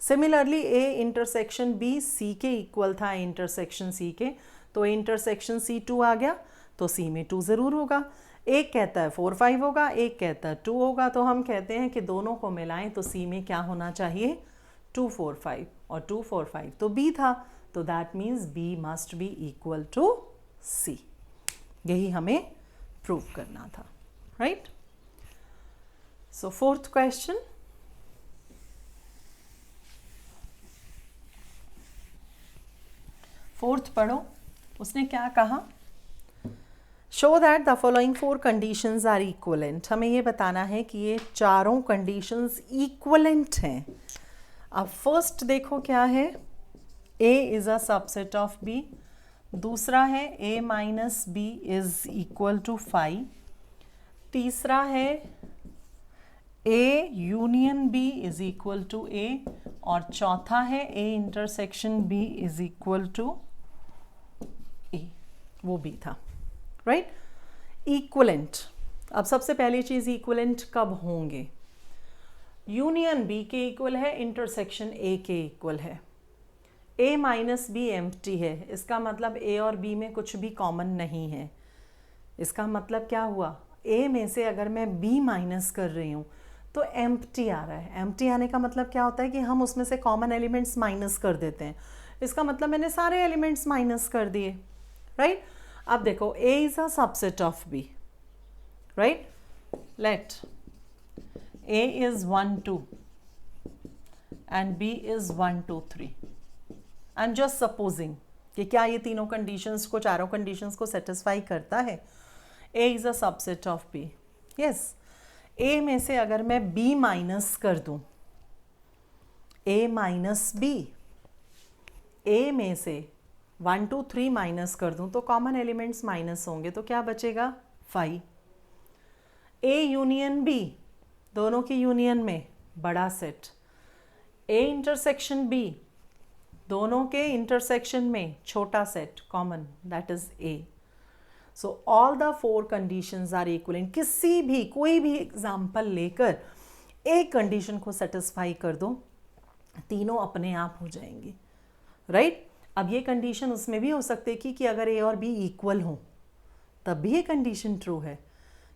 Similarly A intersection B C के इक्वल था इंटरसेक्शन सी के, तो इंटरसेक्शन सी 2 आ गया, तो सी में 2 ज़रूर होगा. एक कहता है 4 5 होगा, एक कहता है 2 होगा, तो हम कहते हैं कि दोनों को मिलाएं तो सी में क्या होना चाहिए? 2 4 5, और 2 4 5 तो बी था, तो that means B must be equal to C. यही हमें प्रूव करना था, right? So fourth question, fourth पढ़ो. उसने क्या कहा? Show that the following 4 conditions are equivalent. हमें ये बताना है कि ये चारों कंडीशंस इक्वलेंट हैं. अब फर्स्ट देखो क्या है, A is a subset of B. दूसरा है A minus B is equal to 5. तीसरा है A union B is equal to A. और चौथा है A intersection B is equal to A. वो बी था, राइट? इक्वलेंट. अब सबसे पहली चीज, इक्वलेंट कब होंगे? यूनियन बी के इक्वल है, इंटरसेक्शन ए के इक्वल है. ए माइनस बी एम्प्टी है, इसका मतलब ए और बी में कुछ भी कॉमन नहीं है. इसका मतलब क्या हुआ? ए में से अगर मैं बी माइनस कर रही हूँ तो एम्प्टी आ रहा है. एम्प्टी आने का मतलब क्या होता है कि हम उसमें से कॉमन एलिमेंट्स माइनस कर देते हैं. इसका मतलब मैंने सारे एलिमेंट्स माइनस कर दिए, राइट? अब देखो A is a subset of B, right? Let A is 1 2 and B is 1 2 3. I am just supposing कि क्या ये तीनों कंडीशंस को, चारों कंडीशंस को सेटिस्फाई करता है. A is a subset of B. Yes, A में से अगर मैं B माइनस कर दूं, A माइनस B, A में से 1 2 3 माइनस कर दूं तो कॉमन एलिमेंट्स माइनस होंगे, तो क्या बचेगा? 5. A यूनियन B, दोनों की यूनियन में बड़ा सेट. A इंटरसेक्शन B, दोनों के इंटरसेक्शन में छोटा set common, that is A. So all the 4 conditions are equivalent. किसी भी, कोई भी एग्जाम्पल लेकर एक कंडीशन को सेटिस्फाई कर दो, तीनों अपने आप हो जाएंगी, राइट? अब ये कंडीशन उसमें भी हो सकती है कि अगर A और B इक्वल हो तब भी ये कंडीशन ट्रू है,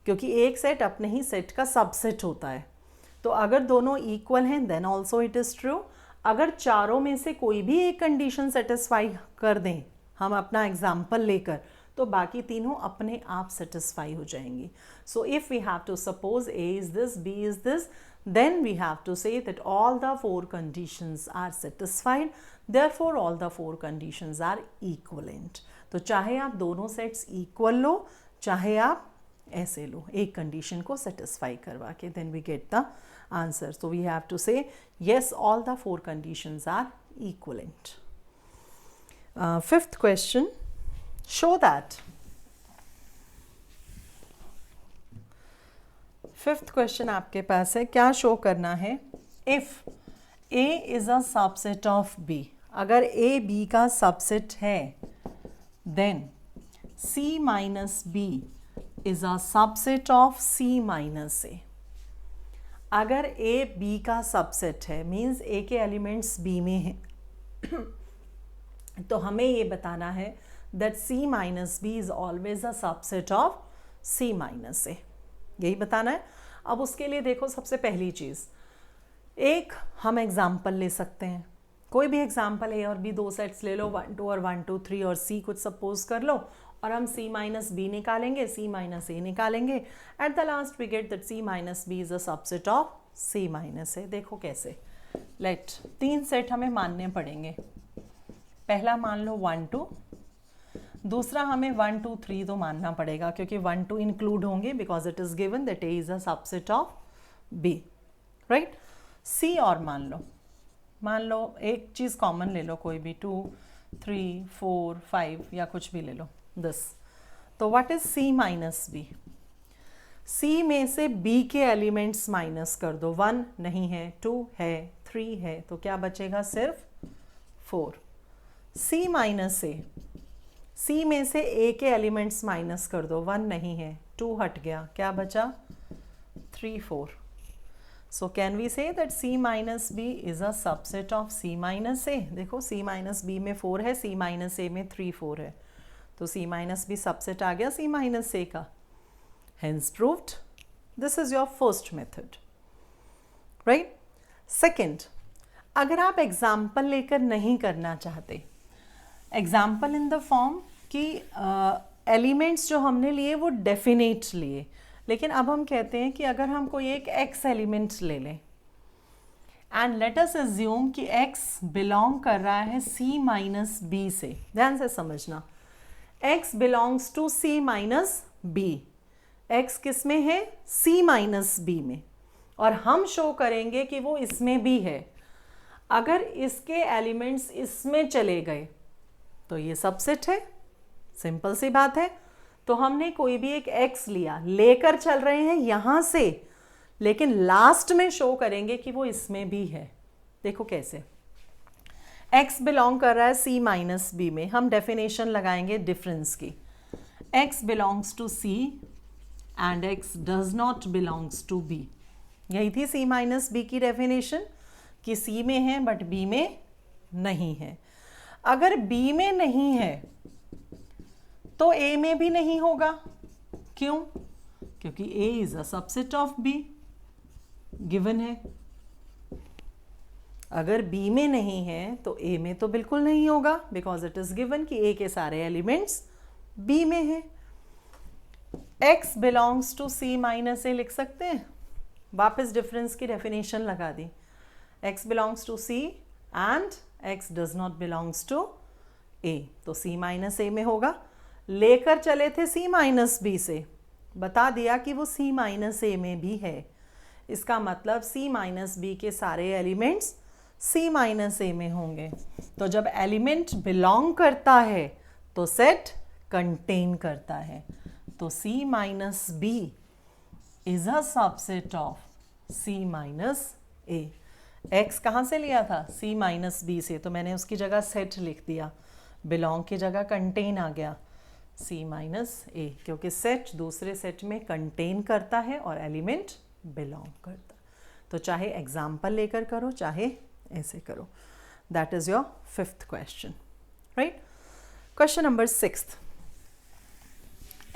क्योंकि एक सेट अपने ही सेट का सबसेट होता है. तो अगर दोनों इक्वल हैं then also it is true. अगर चारों में से कोई भी एक कंडीशन सेटिस्फाई कर दें हम अपना एग्जाम्पल लेकर, तो बाकी तीनों अपने आप सेटिस्फाई हो जाएंगी. So if we have to suppose A is this, B is this, then we have to say that all the 4 conditions are satisfied, therefore all the 4 conditions are equivalent. तो चाहे आप दोनों सेट्स इक्वल लो, चाहे आप ऐसे लो, एक condition को satisfy करवा के, then we get the answer. So we have to say yes, all the 4 conditions are equivalent. Fifth question, show that. Fifth question आपके पास है, क्या शो करना है? If A is a subset of B, अगर A B का subset है, then C minus B is a subset of C minus A. अगर A B का सबसेट है मीन्स A के एलिमेंट्स B में हैं तो हमें ये बताना है that C minus B is always a subset of C minus A. यही बताना है. अब उसके लिए देखो, सबसे पहली चीज़, एक हम एग्जाम्पल ले सकते हैं, कोई भी एग्जाम्पल A और B, 2 सेट्स ले लो, 1 2 और 1 2 3 और C कुछ सपोज कर लो, और हम C माइनस B निकालेंगे, C माइनस A निकालेंगे. At the last we get that C minus B is a subset of C minus A. देखो कैसे. लेट 3 सेट हमें मानने पड़ेंगे. पहला मान लो 1 2, दूसरा हमें 1 2 3 तो मानना पड़ेगा क्योंकि 1 2 इंक्लूड होंगे because it is given that A is a subset of B, right? C और मान लो एक चीज़ कॉमन ले लो, कोई भी 2 3 4 5 या कुछ भी ले लो, this. तो what is C minus B? C में से B के एलिमेंट्स माइनस कर दो. 1 नहीं है, 2 है, 3 है, तो क्या बचेगा? सिर्फ 4. C माइनस A, C में से A के एलिमेंट्स माइनस कर दो. 1 नहीं है, 2 हट गया, क्या बचा? 3 4. So can we say that C minus B is a subset of C minus A. देखो C माइनस B में 4 है, C माइनस A में 3 4 है, तो C माइनस B सबसेट आ गया C माइनस A का. Hence proved. This is your first method, right? Second, अगर आप एग्जाम्पल लेकर नहीं करना चाहते, एग्जाम्पल इन द फॉर्म कि एलिमेंट्स जो हमने लिए वो डेफिनेट लिए, लेकिन अब हम कहते हैं कि अगर हम कोई एक x एलिमेंट ले लें एंड लेट अस अज्यूम कि x बिलोंग कर रहा है C माइनस B से. ध्यान से समझना, x belongs to C minus B. x किस में है? C माइनस B में, और हम शो करेंगे कि वो इसमें भी है. अगर इसके एलिमेंट्स इसमें चले गए तो ये सबसेट है, सिंपल सी बात है. तो हमने कोई भी एक x लिया, लेकर चल रहे हैं यहां से, लेकिन लास्ट में शो करेंगे कि वो इसमें भी है. देखो कैसे. x बिलोंग कर रहा है C माइनस B में, हम डेफिनेशन लगाएंगे डिफरेंस की. x belongs to C and x does not belongs to B. यही थी C माइनस B की डेफिनेशन कि C में है बट B में नहीं है. अगर B में नहीं है तो A में भी नहीं होगा. क्यों? क्योंकि A is a subset of B, given है. अगर B में नहीं है तो A में तो बिल्कुल नहीं होगा बिकॉज इट इज गिवन कि A के सारे एलिमेंट्स बी में है, x belongs to c minus A लिख सकते हैं, वापस डिफरेंस की डेफिनेशन लगा दी, x belongs to c and x does not belongs to a, तो c माइनस ए में होगा। लेकर चले थे c माइनस बी से, बता दिया कि वो c माइनस ए में भी है, इसका मतलब c माइनस बी के सारे एलिमेंट्स c माइनस ए में होंगे। तो जब एलिमेंट बिलोंग करता है तो सेट कंटेन करता है, तो c minus B is a subset of c minus A. x कहाँ से लिया था? c माइनस बी से, तो मैंने उसकी जगह सेट लिख दिया, बिलोंग की जगह कंटेन आ गया c माइनस ए, क्योंकि सेट दूसरे सेट में कंटेन करता है और एलिमेंट बिलोंग करता। तो चाहे एग्जाम्पल लेकर करो चाहे ऐसे करो। That is your fifth question, right. Question number 6,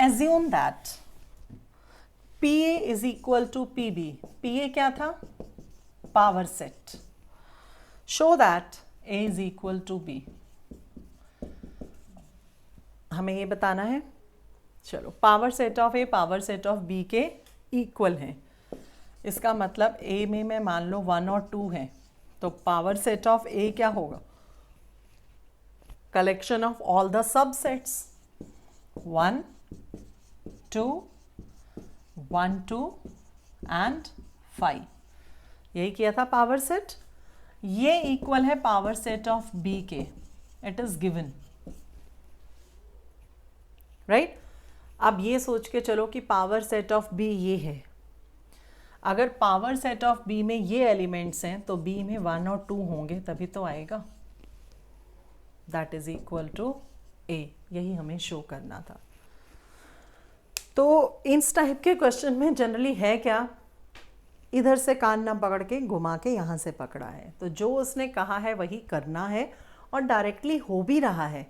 assume that PA is equal to PB. PA क्या था? Power set. Show that A is equal to B. हमें ये बताना है। चलो, power set of A power set of B के equal हैं, इसका मतलब A में मैं मान लो 1 और 2 है, तो पावर सेट ऑफ A क्या होगा? Collection of all the subsets 1 2 1 2 and 5, यही किया था पावर सेट। ये इक्वल है पावर सेट ऑफ B के, इट इज गिवन, राइट। अब ये सोच के चलो कि पावर सेट ऑफ B ये है, अगर पावर सेट ऑफ B में ये एलिमेंट्स हैं तो B में 1 और 2 होंगे, तभी तो आएगा। That is equal to A, यही हमें शो करना था। तो इस टाइप के क्वेश्चन में जनरली है क्या, इधर से कान ना पकड़ के घुमा के यहाँ से पकड़ा है, तो जो उसने कहा है वही करना है और डायरेक्टली हो भी रहा है।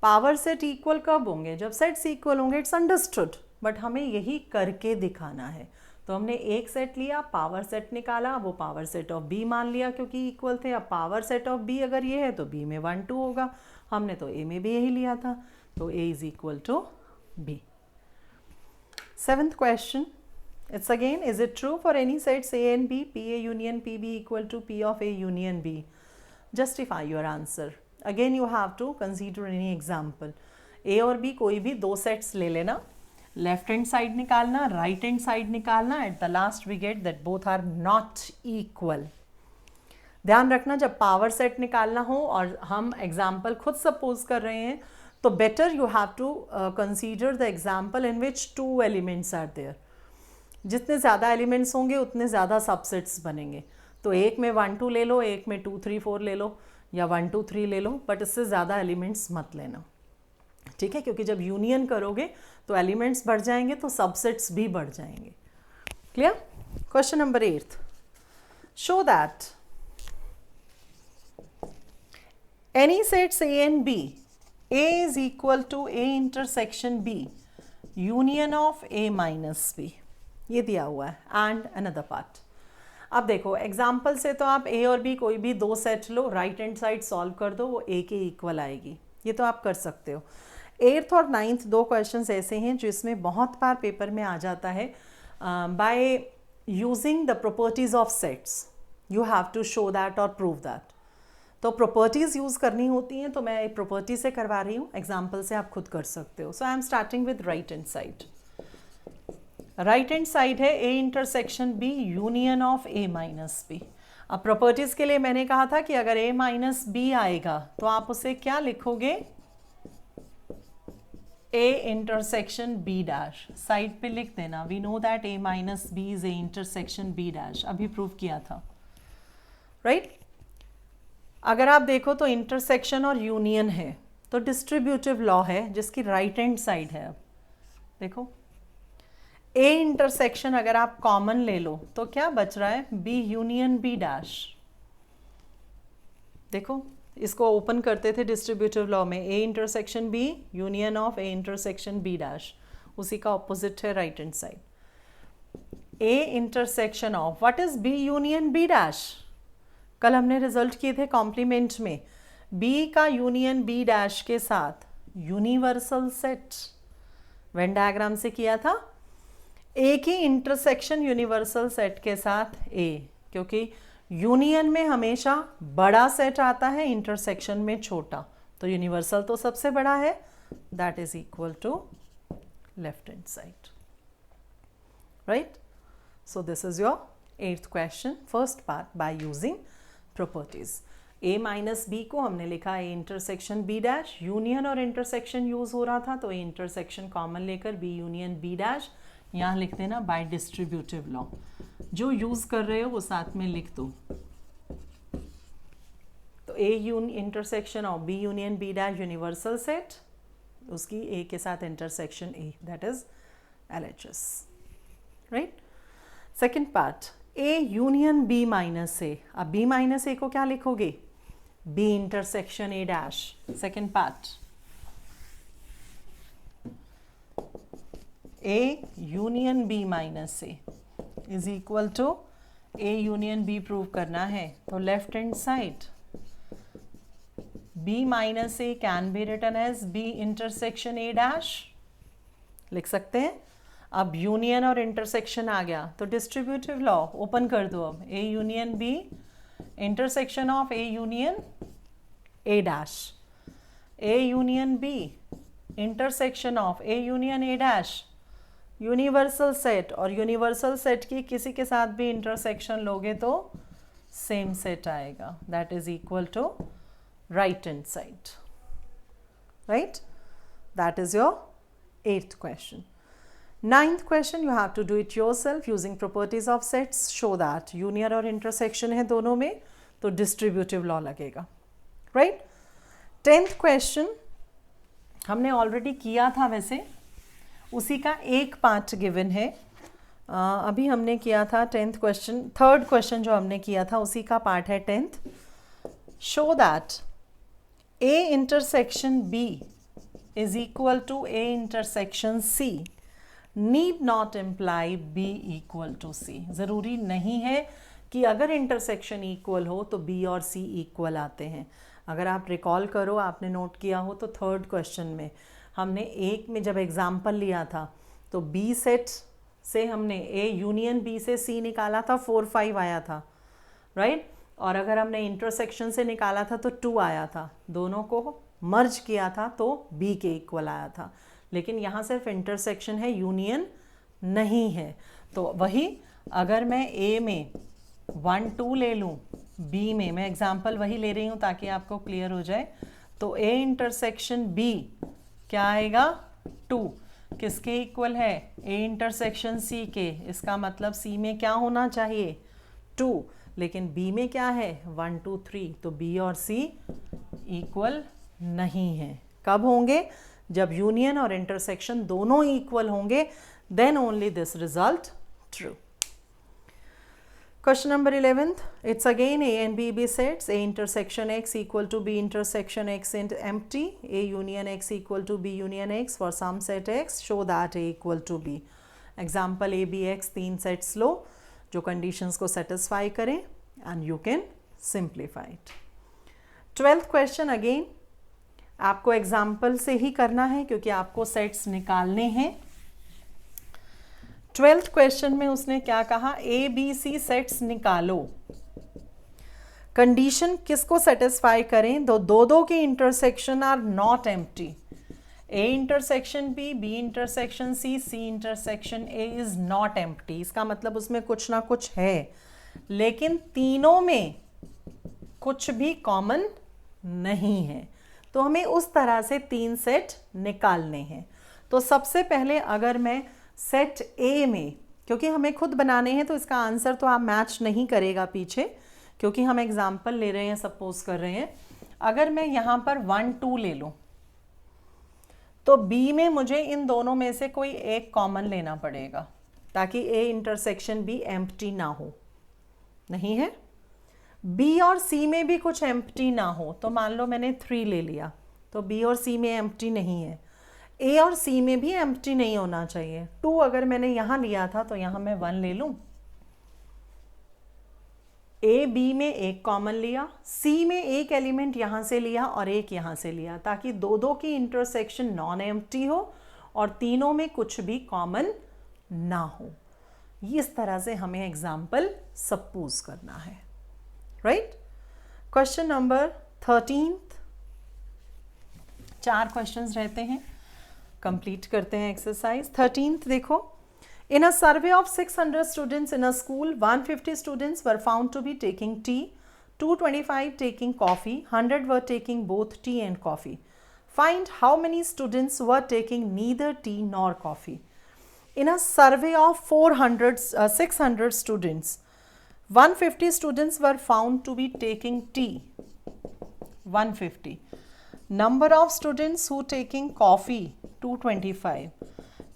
पावर सेट इक्वल कब होंगे? जब सेट्स इक्वल होंगे, इट्स अंडरस्टूड, बट हमें यही करके दिखाना है। तो हमने एक सेट लिया, पावर सेट निकाला, वो पावर सेट ऑफ B मान लिया क्योंकि इक्वल थे। अब पावर सेट ऑफ B अगर ये है तो B में 1 2 होगा, हमने तो A में भी यही लिया था, तो A is equal to B। 7th question, it's again, is it true for any sets A and B, PA union PB equal to P of A union B? Justify your answer. Again you have to consider any example. A और B कोई भी दो sets ले लेना, left hand side निकालना, right hand side निकालना, at the last we get that both are not equal. ध्यान रखना, जब पावर सेट निकालना हो और हम एग्जाम्पल खुद सपोज कर रहे हैं तो better you have to consider the example in which 2 elements are there. जितने ज़्यादा एलिमेंट्स होंगे उतने ज़्यादा सबसेट्स बनेंगे। तो एक में 1 2 ले लो, एक में 2 3 4 ले लो, या 1 2 3 ले लो, बट इससे ज़्यादा एलिमेंट्स मत लेना, ठीक है, क्योंकि जब यूनियन करोगे तो एलिमेंट्स बढ़ जाएंगे तो सबसेट्स भी बढ़ जाएंगे। Clear? Question number 8, show that any sets A and B, A is equal to A intersection B, union of A minus B, ये दिया हुआ है, एंड अनदर पार्ट। अब देखो एग्जाम्पल से तो आप A और B कोई भी दो सेट लो, राइट हैंड साइड सॉल्व कर दो, वो A के इक्वल आएगी, ये तो आप कर सकते हो। 8th और 9th 2 क्वेश्चंस ऐसे हैं जिसमें बहुत बार पेपर में आ जाता है, by using the properties of sets you have to show that और प्रूव दैट। तो प्रॉपर्टीज यूज करनी होती हैं, तो मैं प्रॉपर्टी से करवा रही हूँ, एग्जाम्पल से आप खुद कर सकते हो। So I am starting with right hand side. Right hand side है A intersection B union of A minus B। अब प्रॉपर्टीज के लिए मैंने कहा था कि अगर A माइनस B आएगा तो आप उसे क्या लिखोगे? A intersection B dash, side पे लिख देना। We know that A minus B is A intersection B dash, अभी प्रूव किया था, राइट। अगर आप देखो तो इंटरसेक्शन और यूनियन है तो डिस्ट्रीब्यूटिव लॉ है जिसकी राइट हैंड साइड है। अब देखो A इंटरसेक्शन अगर आप कॉमन ले लो तो क्या बच रहा है? B union B dash. देखो इसको ओपन करते थे डिस्ट्रीब्यूटिव लॉ में, A intersection B union of A intersection B dash, उसी का ऑपोजिट है right hand side. A intersection of what is B union B dash? कल हमने रिजल्ट किए थे कॉम्प्लीमेंट में, B का यूनियन B डैश के साथ यूनिवर्सल सेट वेन डायग्राम से किया था, एक ही इंटरसेक्शन यूनिवर्सल सेट के साथ ए, क्योंकि यूनियन में हमेशा बड़ा सेट आता है, इंटरसेक्शन में छोटा, तो यूनिवर्सल तो सबसे बड़ा है, that is equal to left hand side, right. So this is your 8th question, first part, by using properties. A minus B को हमने लिखा A intersection B dash, union और इंटरसेक्शन यूज हो रहा था तो A इंटरसेक्शन कॉमन लेकर B union B dash, यहाँ लिख देना बाय डिस्ट्रीब्यूटिव लॉ, जो यूज कर रहे हो वो साथ में लिख दो. तो A intersection of B union B dash universal set, उसकी A के साथ intersection A, that is LHS, right. Second part, A union B minus A. अब B माइनस A को क्या लिखोगे? B intersection A dash. Second part, A union B minus A is equal to A union B prove करना है, तो left hand side B minus A can be written as B intersection A dash, लिख सकते हैं. अब union और intersection आ गया तो डिस्ट्रीब्यूटिव लॉ ओपन कर दो. अब A union B intersection of A union A dash, A union B intersection of A union A dash, universal set, और यूनिवर्सल सेट की किसी के साथ भी इंटरसेक्शन लोगे तो सेम सेट आएगा, that is equal to right hand side, right. That is your 8th question. 9th question, you have to do it yourself using properties of sets. Show that union और intersection है दोनों में, तो distributive law लगेगा, right. 10th question हमने already किया था, वैसे उसी का एक पार्ट गिवन है. अभी हमने किया था 10th question, 3rd question जो हमने किया था उसी का पार्ट है 10th. Show that A intersection B is equal to A intersection C need not imply B equal to C. ज़रूरी नहीं है कि अगर इंटरसेक्शन इक्वल हो तो B और C इक्वल आते हैं. अगर आप रिकॉल करो, आपने नोट किया हो तो 3rd क्वेश्चन में हमने एक में जब एग्जाम्पल लिया था तो B सेट से हमने A यूनियन B से C निकाला था, 4 5 आया था, राइट. और अगर हमने इंटरसेक्शन से निकाला था तो 2 आया था, दोनों को मर्ज किया था तो B के इक्वल आया था. लेकिन यहाँ सिर्फ इंटरसेक्शन है, यूनियन नहीं है. तो वही अगर मैं A में 1 2 ले लूँ, B में मैं एग्जाम्पल वही ले रही हूँ ताकि आपको क्लियर हो जाए, तो A इंटरसेक्शन B क्या आएगा? 2. किसके इक्वल है? A इंटरसेक्शन C के. इसका मतलब C में क्या होना चाहिए? 2. लेकिन B में क्या है? 1 2 3. तो B और C इक्वल नहीं है. कब होंगे? जब यूनियन और इंटरसेक्शन दोनों इक्वल होंगे, then only this result true. Question number 11th, it's again A and B sets. A intersection X equal to B intersection X into empty. A union X equal to B union X for some set X. Show that A equal to B. Example A, B, X, 3 sets लो जो conditions को satisfy करें and you can simplify it. 12th question again आपको example से ही करना है क्योंकि आपको sets निकालने हैं. 12th क्वेश्चन में उसने क्या कहा? A B C सेट्स निकालो. कंडीशन किसको सेटिस्फाई करें? दो के intersection are not empty. A intersection B, B intersection C, C intersection A is not empty. इसका मतलब उसमें कुछ ना कुछ है, लेकिन तीनों में कुछ भी कॉमन नहीं है. तो हमें उस तरह से 3 सेट निकालने हैं. तो सबसे पहले अगर मैं सेट A में, क्योंकि हमें खुद बनाने हैं तो इसका आंसर तो आप मैच नहीं करेगा पीछे, क्योंकि हम एग्जाम्पल ले रहे हैं, सपोज कर रहे हैं. अगर मैं यहाँ पर 1 2 ले लूँ तो B में मुझे इन दोनों में से कोई एक कॉमन लेना पड़ेगा ताकि A इंटरसेक्शन B एम्प्टी ना हो. नहीं है. B और C में भी कुछ एम्प्टी ना हो. तो मान लो मैंने 3 ले लिया तो B और C में एम्प्टी नहीं है. A और C में भी एम्प्टी नहीं होना चाहिए. 2 अगर मैंने यहाँ लिया था तो यहाँ मैं 1 ले लूँ. ए बी में एक कॉमन लिया, सी में एक एलिमेंट यहाँ से लिया और एक यहाँ से लिया, ताकि दो दो की इंटरसेक्शन नॉन एम्प्टी हो और तीनों में कुछ भी कॉमन ना हो। इस तरह से हमें एग्जाम्पल सपोज करना है, राइट। क्वेश्चन नंबर 13, 4 क्वेश्चंस रहते हैं, कंप्लीट करते हैं एक्सरसाइज 13। देखो, in a survey of 600 students in a school, 150 students were found to be taking tea, 225 taking coffee, 100 were taking both tea and coffee. Find how many students were taking neither tea nor coffee. In a survey of 600 students, 150 students were found to be taking tea, 150. Number of students who taking coffee, 225.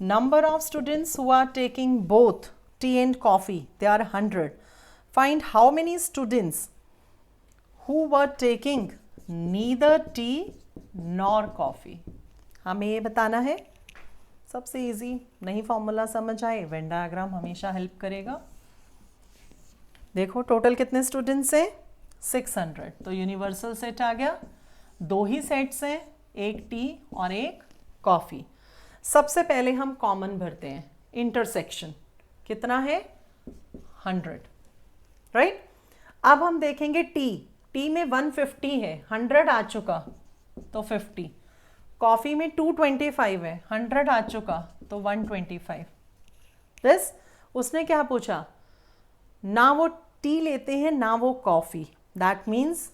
Number of students who are taking both tea and coffee, they are 100. Find how many students who were taking neither tea nor coffee. हमें ये बताना है। सबसे easy, नहीं formula समझ आए, when diagram हमेशा help करेगा। देखो टोटल कितने स्टूडेंट्स हैं, 600, तो यूनिवर्सल सेट आ गया। 2 ही सेट्स हैं, एक टी और एक कॉफ़ी। सबसे पहले हम कॉमन भरते हैं, इंटरसेक्शन कितना है, 100, राइट। अब हम देखेंगे टी में 150 है, 100 आ चुका तो 50, कॉफ़ी में 225 है, 100 आ चुका तो 125। बस उसने क्या पूछा, ना वो टी लेते हैं ना वो कॉफ़ी, दैट मीन्स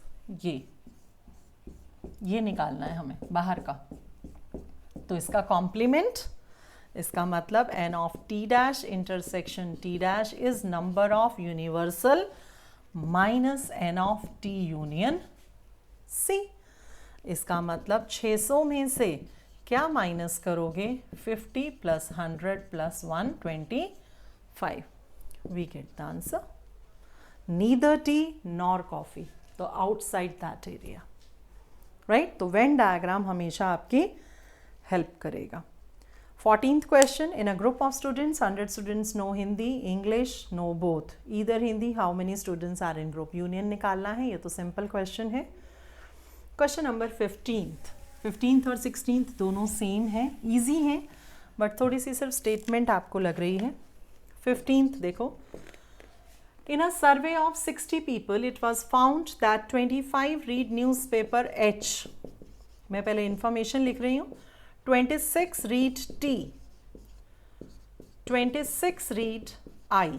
ये निकालना है हमें बाहर का। तो इसका कॉम्प्लीमेंट, इसका मतलब n of T dash intersection T dash is number of universal minus n of T union C. इसका मतलब 600 में से क्या माइनस करोगे, 50 plus 100 plus 125, we get the answer neither T nor coffee, तो आउटसाइड दैट एरिया, राइट। तो Venn diagram हमेशा आपकी हेल्प करेगा। 14th question, in a group of students 100 students no Hindi, English no both, either Hindi, how many students are in group. Union निकालना है, ये तो simple question है। क्वेश्चन नंबर 15th और 16th दोनों सेम है, इजी है, बट थोड़ी सी सिर्फ स्टेटमेंट आपको लग रही है। 15th देखो, in a survey of 60 people it was found that 25 read newspaper H, मैं पहले इंफॉर्मेशन लिख रही हूँ, 26 read T, 26 read I,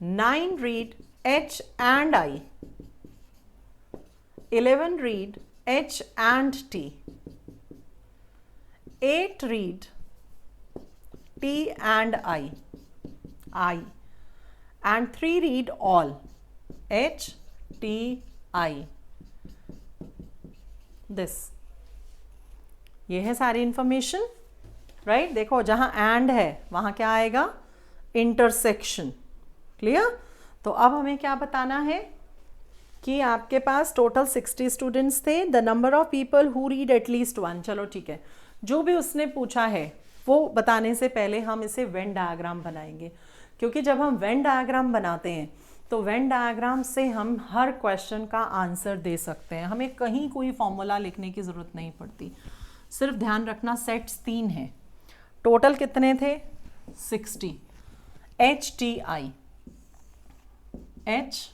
9 read H and I, 11 read H and T, 8 read T and I, and 3 read all H, T, I. This, ये है सारी information, right. देखो जहाँ एंड है वहाँ क्या आएगा, इंटरसेक्शन, क्लियर। तो अब हमें क्या बताना है कि आपके पास टोटल 60 स्टूडेंट्स थे, the number of people who read at least 1, चलो ठीक है, जो भी उसने पूछा है वो बताने से पहले हम इसे वेन डायग्राम बनाएंगे, क्योंकि जब हम वेन डायग्राम बनाते हैं तो वेन डायग्राम से हम हर क्वेश्चन का आंसर दे सकते हैं, हमें कहीं कोई फॉर्मूला लिखने की ज़रूरत नहीं पड़ती। सिर्फ ध्यान रखना सेट्स 3 हैं, टोटल कितने थे, 60, H T I, H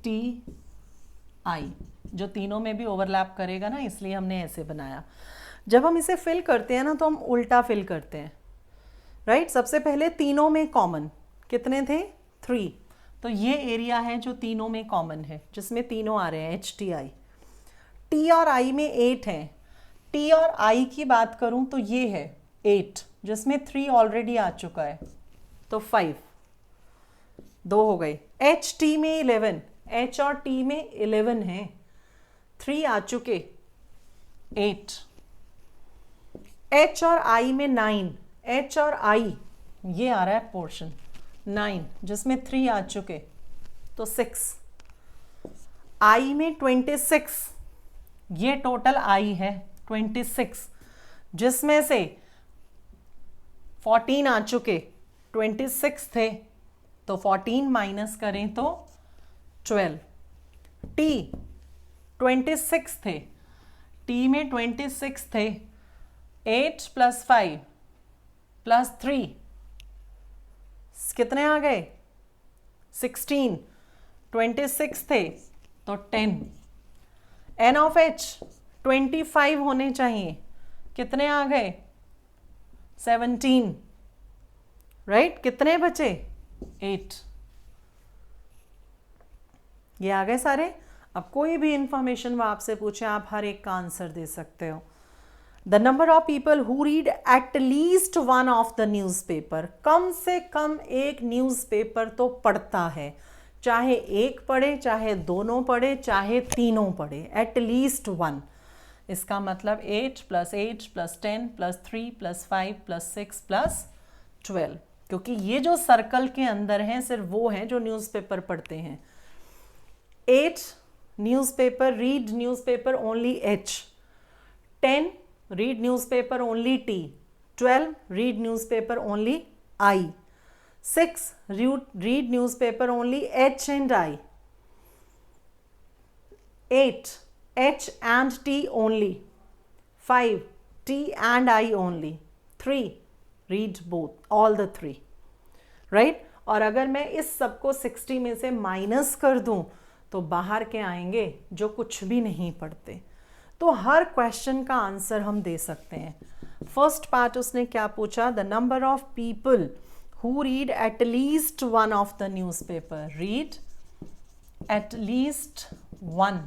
T I, जो तीनों में भी ओवरलैप करेगा ना, इसलिए हमने ऐसे बनाया। जब हम इसे फिल करते हैं ना तो हम उल्टा फिल करते हैं, राइट। सबसे पहले तीनों में कॉमन कितने थे, 3, तो ये एरिया है जो तीनों में कॉमन है, जिसमें तीनों आ रहे हैं, एच टी आई। टी और आई में 8 हैं, टी और आई की बात करूं तो ये है 8, जिसमें 3 ऑलरेडी आ चुका है, तो 5, 2 हो गए। एच टी में 11, एच और टी में 11 हैं, 3 आ चुके, 8। एच और आई में 9, एच और आई ये आ रहा है पोर्शन 9, जिसमें 3 आ चुके, तो 6। आई में 26, ये टोटल आई है 26, जिसमें से 14 आ चुके, 26 थे, तो 14 माइनस करें तो 12। टी 26 थे, टी में 26 थे, 8 + 5 + 3 कितने आ गए? 16। 26 थे तो 10। एन ऑफ एच 25 होने चाहिए, कितने आ गए? 17। राइट, कितने बचे? 8। ये आ गए सारे। अब कोई भी इंफॉर्मेशन वो आपसे पूछे, आप हर एक का आंसर दे सकते हो। The number of people who read at least one of the newspaper, कम से कम एक न्यूज़पेपर तो पढ़ता है, चाहे एक पढ़े, चाहे दोनों पढ़े, चाहे तीनों पढ़े, एट लीस्ट वन। इसका मतलब 8 + 8 + 10 + 3 + 5 + 6 + 12, क्योंकि ये जो सर्कल के अंदर हैं सिर्फ वो हैं जो न्यूज़पेपर पढ़ते हैं। 8 newspaper, read newspaper only H। 10 read newspaper only T। 12 read newspaper only I। 6 read newspaper only H and I। 8 H and T only। 5 T and I only। 3 read both, all the three, right? और अगर मैं इस सबको 60 में से minus कर दूं तो बाहर के आएंगे जो कुछ भी नहीं पढ़ते। तो हर क्वेश्चन का आंसर हम दे सकते हैं। फर्स्ट पार्ट उसने क्या पूछा? The number of people who read at least one of the newspaper, read at least one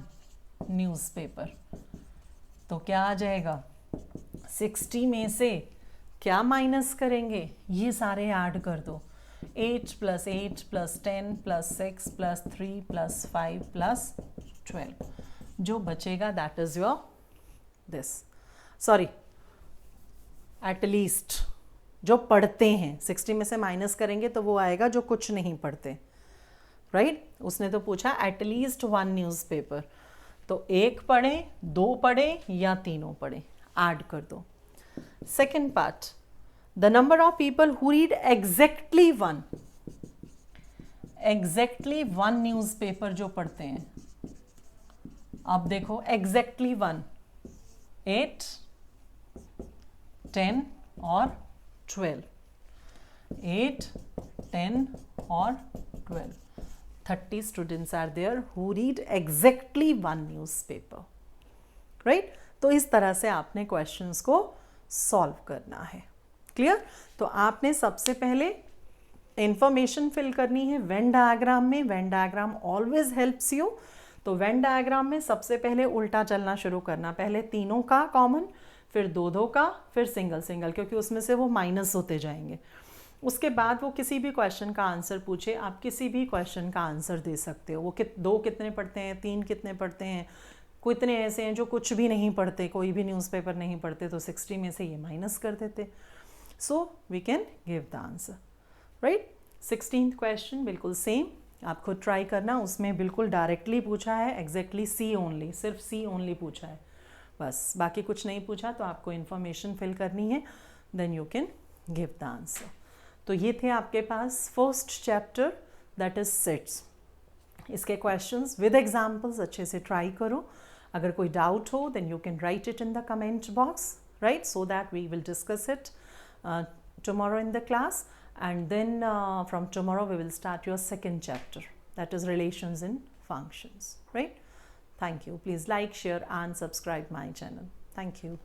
newspaper. तो क्या आ जाएगा? 60 में से क्या माइनस करेंगे? ये सारे ऐड कर दो। 8 + 8 + 10 + 6 + 3 + 5 + 12। जो बचेगा that is your this, sorry, at least जो पढ़ते हैं। 60 में से माइनस करेंगे तो वो आएगा जो कुछ नहीं पढ़ते, राइट? उसने तो पूछा एट लीस्ट वन न्यूज़पेपर, तो एक पढ़े, दो पढ़े या तीनों पढ़े, ऐड कर दो। Second part, the number of people who read exactly one, exactly one newspaper जो पढ़ते हैं। अब देखो एग्जैक्टली वन, 8, 10 और 12, 8, 10 और 12, 30 students are there who read exactly one newspaper, right? तो इस तरह से आपने क्वेश्चंस को सॉल्व करना है। क्लियर? तो आपने सबसे पहले इंफॉर्मेशन फिल करनी है वेन डायग्राम में। Venn diagram always helps you. तो वेन डायग्राम में सबसे पहले उल्टा चलना शुरू करना, पहले तीनों का कॉमन, फिर दो दो का, फिर सिंगल सिंगल, क्योंकि उसमें से वो माइनस होते जाएंगे। उसके बाद वो किसी भी क्वेश्चन का आंसर पूछे, आप किसी भी क्वेश्चन का आंसर दे सकते हो। वो दो कितने पढ़ते हैं, तीन कितने पढ़ते हैं, कितने ऐसे हैं जो कुछ भी नहीं पढ़ते, कोई भी न्यूज़पेपर नहीं पढ़ते, तो 60 में से ये माइनस कर देते। So we can give the answer, right? 16th question बिल्कुल सेम, आप खुद ट्राई करना। उसमें बिल्कुल डायरेक्टली पूछा है, एग्जैक्टली सी ओनली, सिर्फ सी ओनली पूछा है, बस बाकी कुछ नहीं पूछा। तो आपको इन्फॉर्मेशन फिल करनी है, then you can give the answer. तो ये थे आपके पास first chapter, that is sets. इसके क्वेश्चंस विद एग्जाम्पल्स अच्छे से ट्राई करो। अगर कोई डाउट हो then you can write it in the comment box, right? So that we will discuss it tomorrow in the class, and then from tomorrow we will start your second chapter, that is relations in functions, right? Thank you. Please like, share and subscribe my channel. Thank you.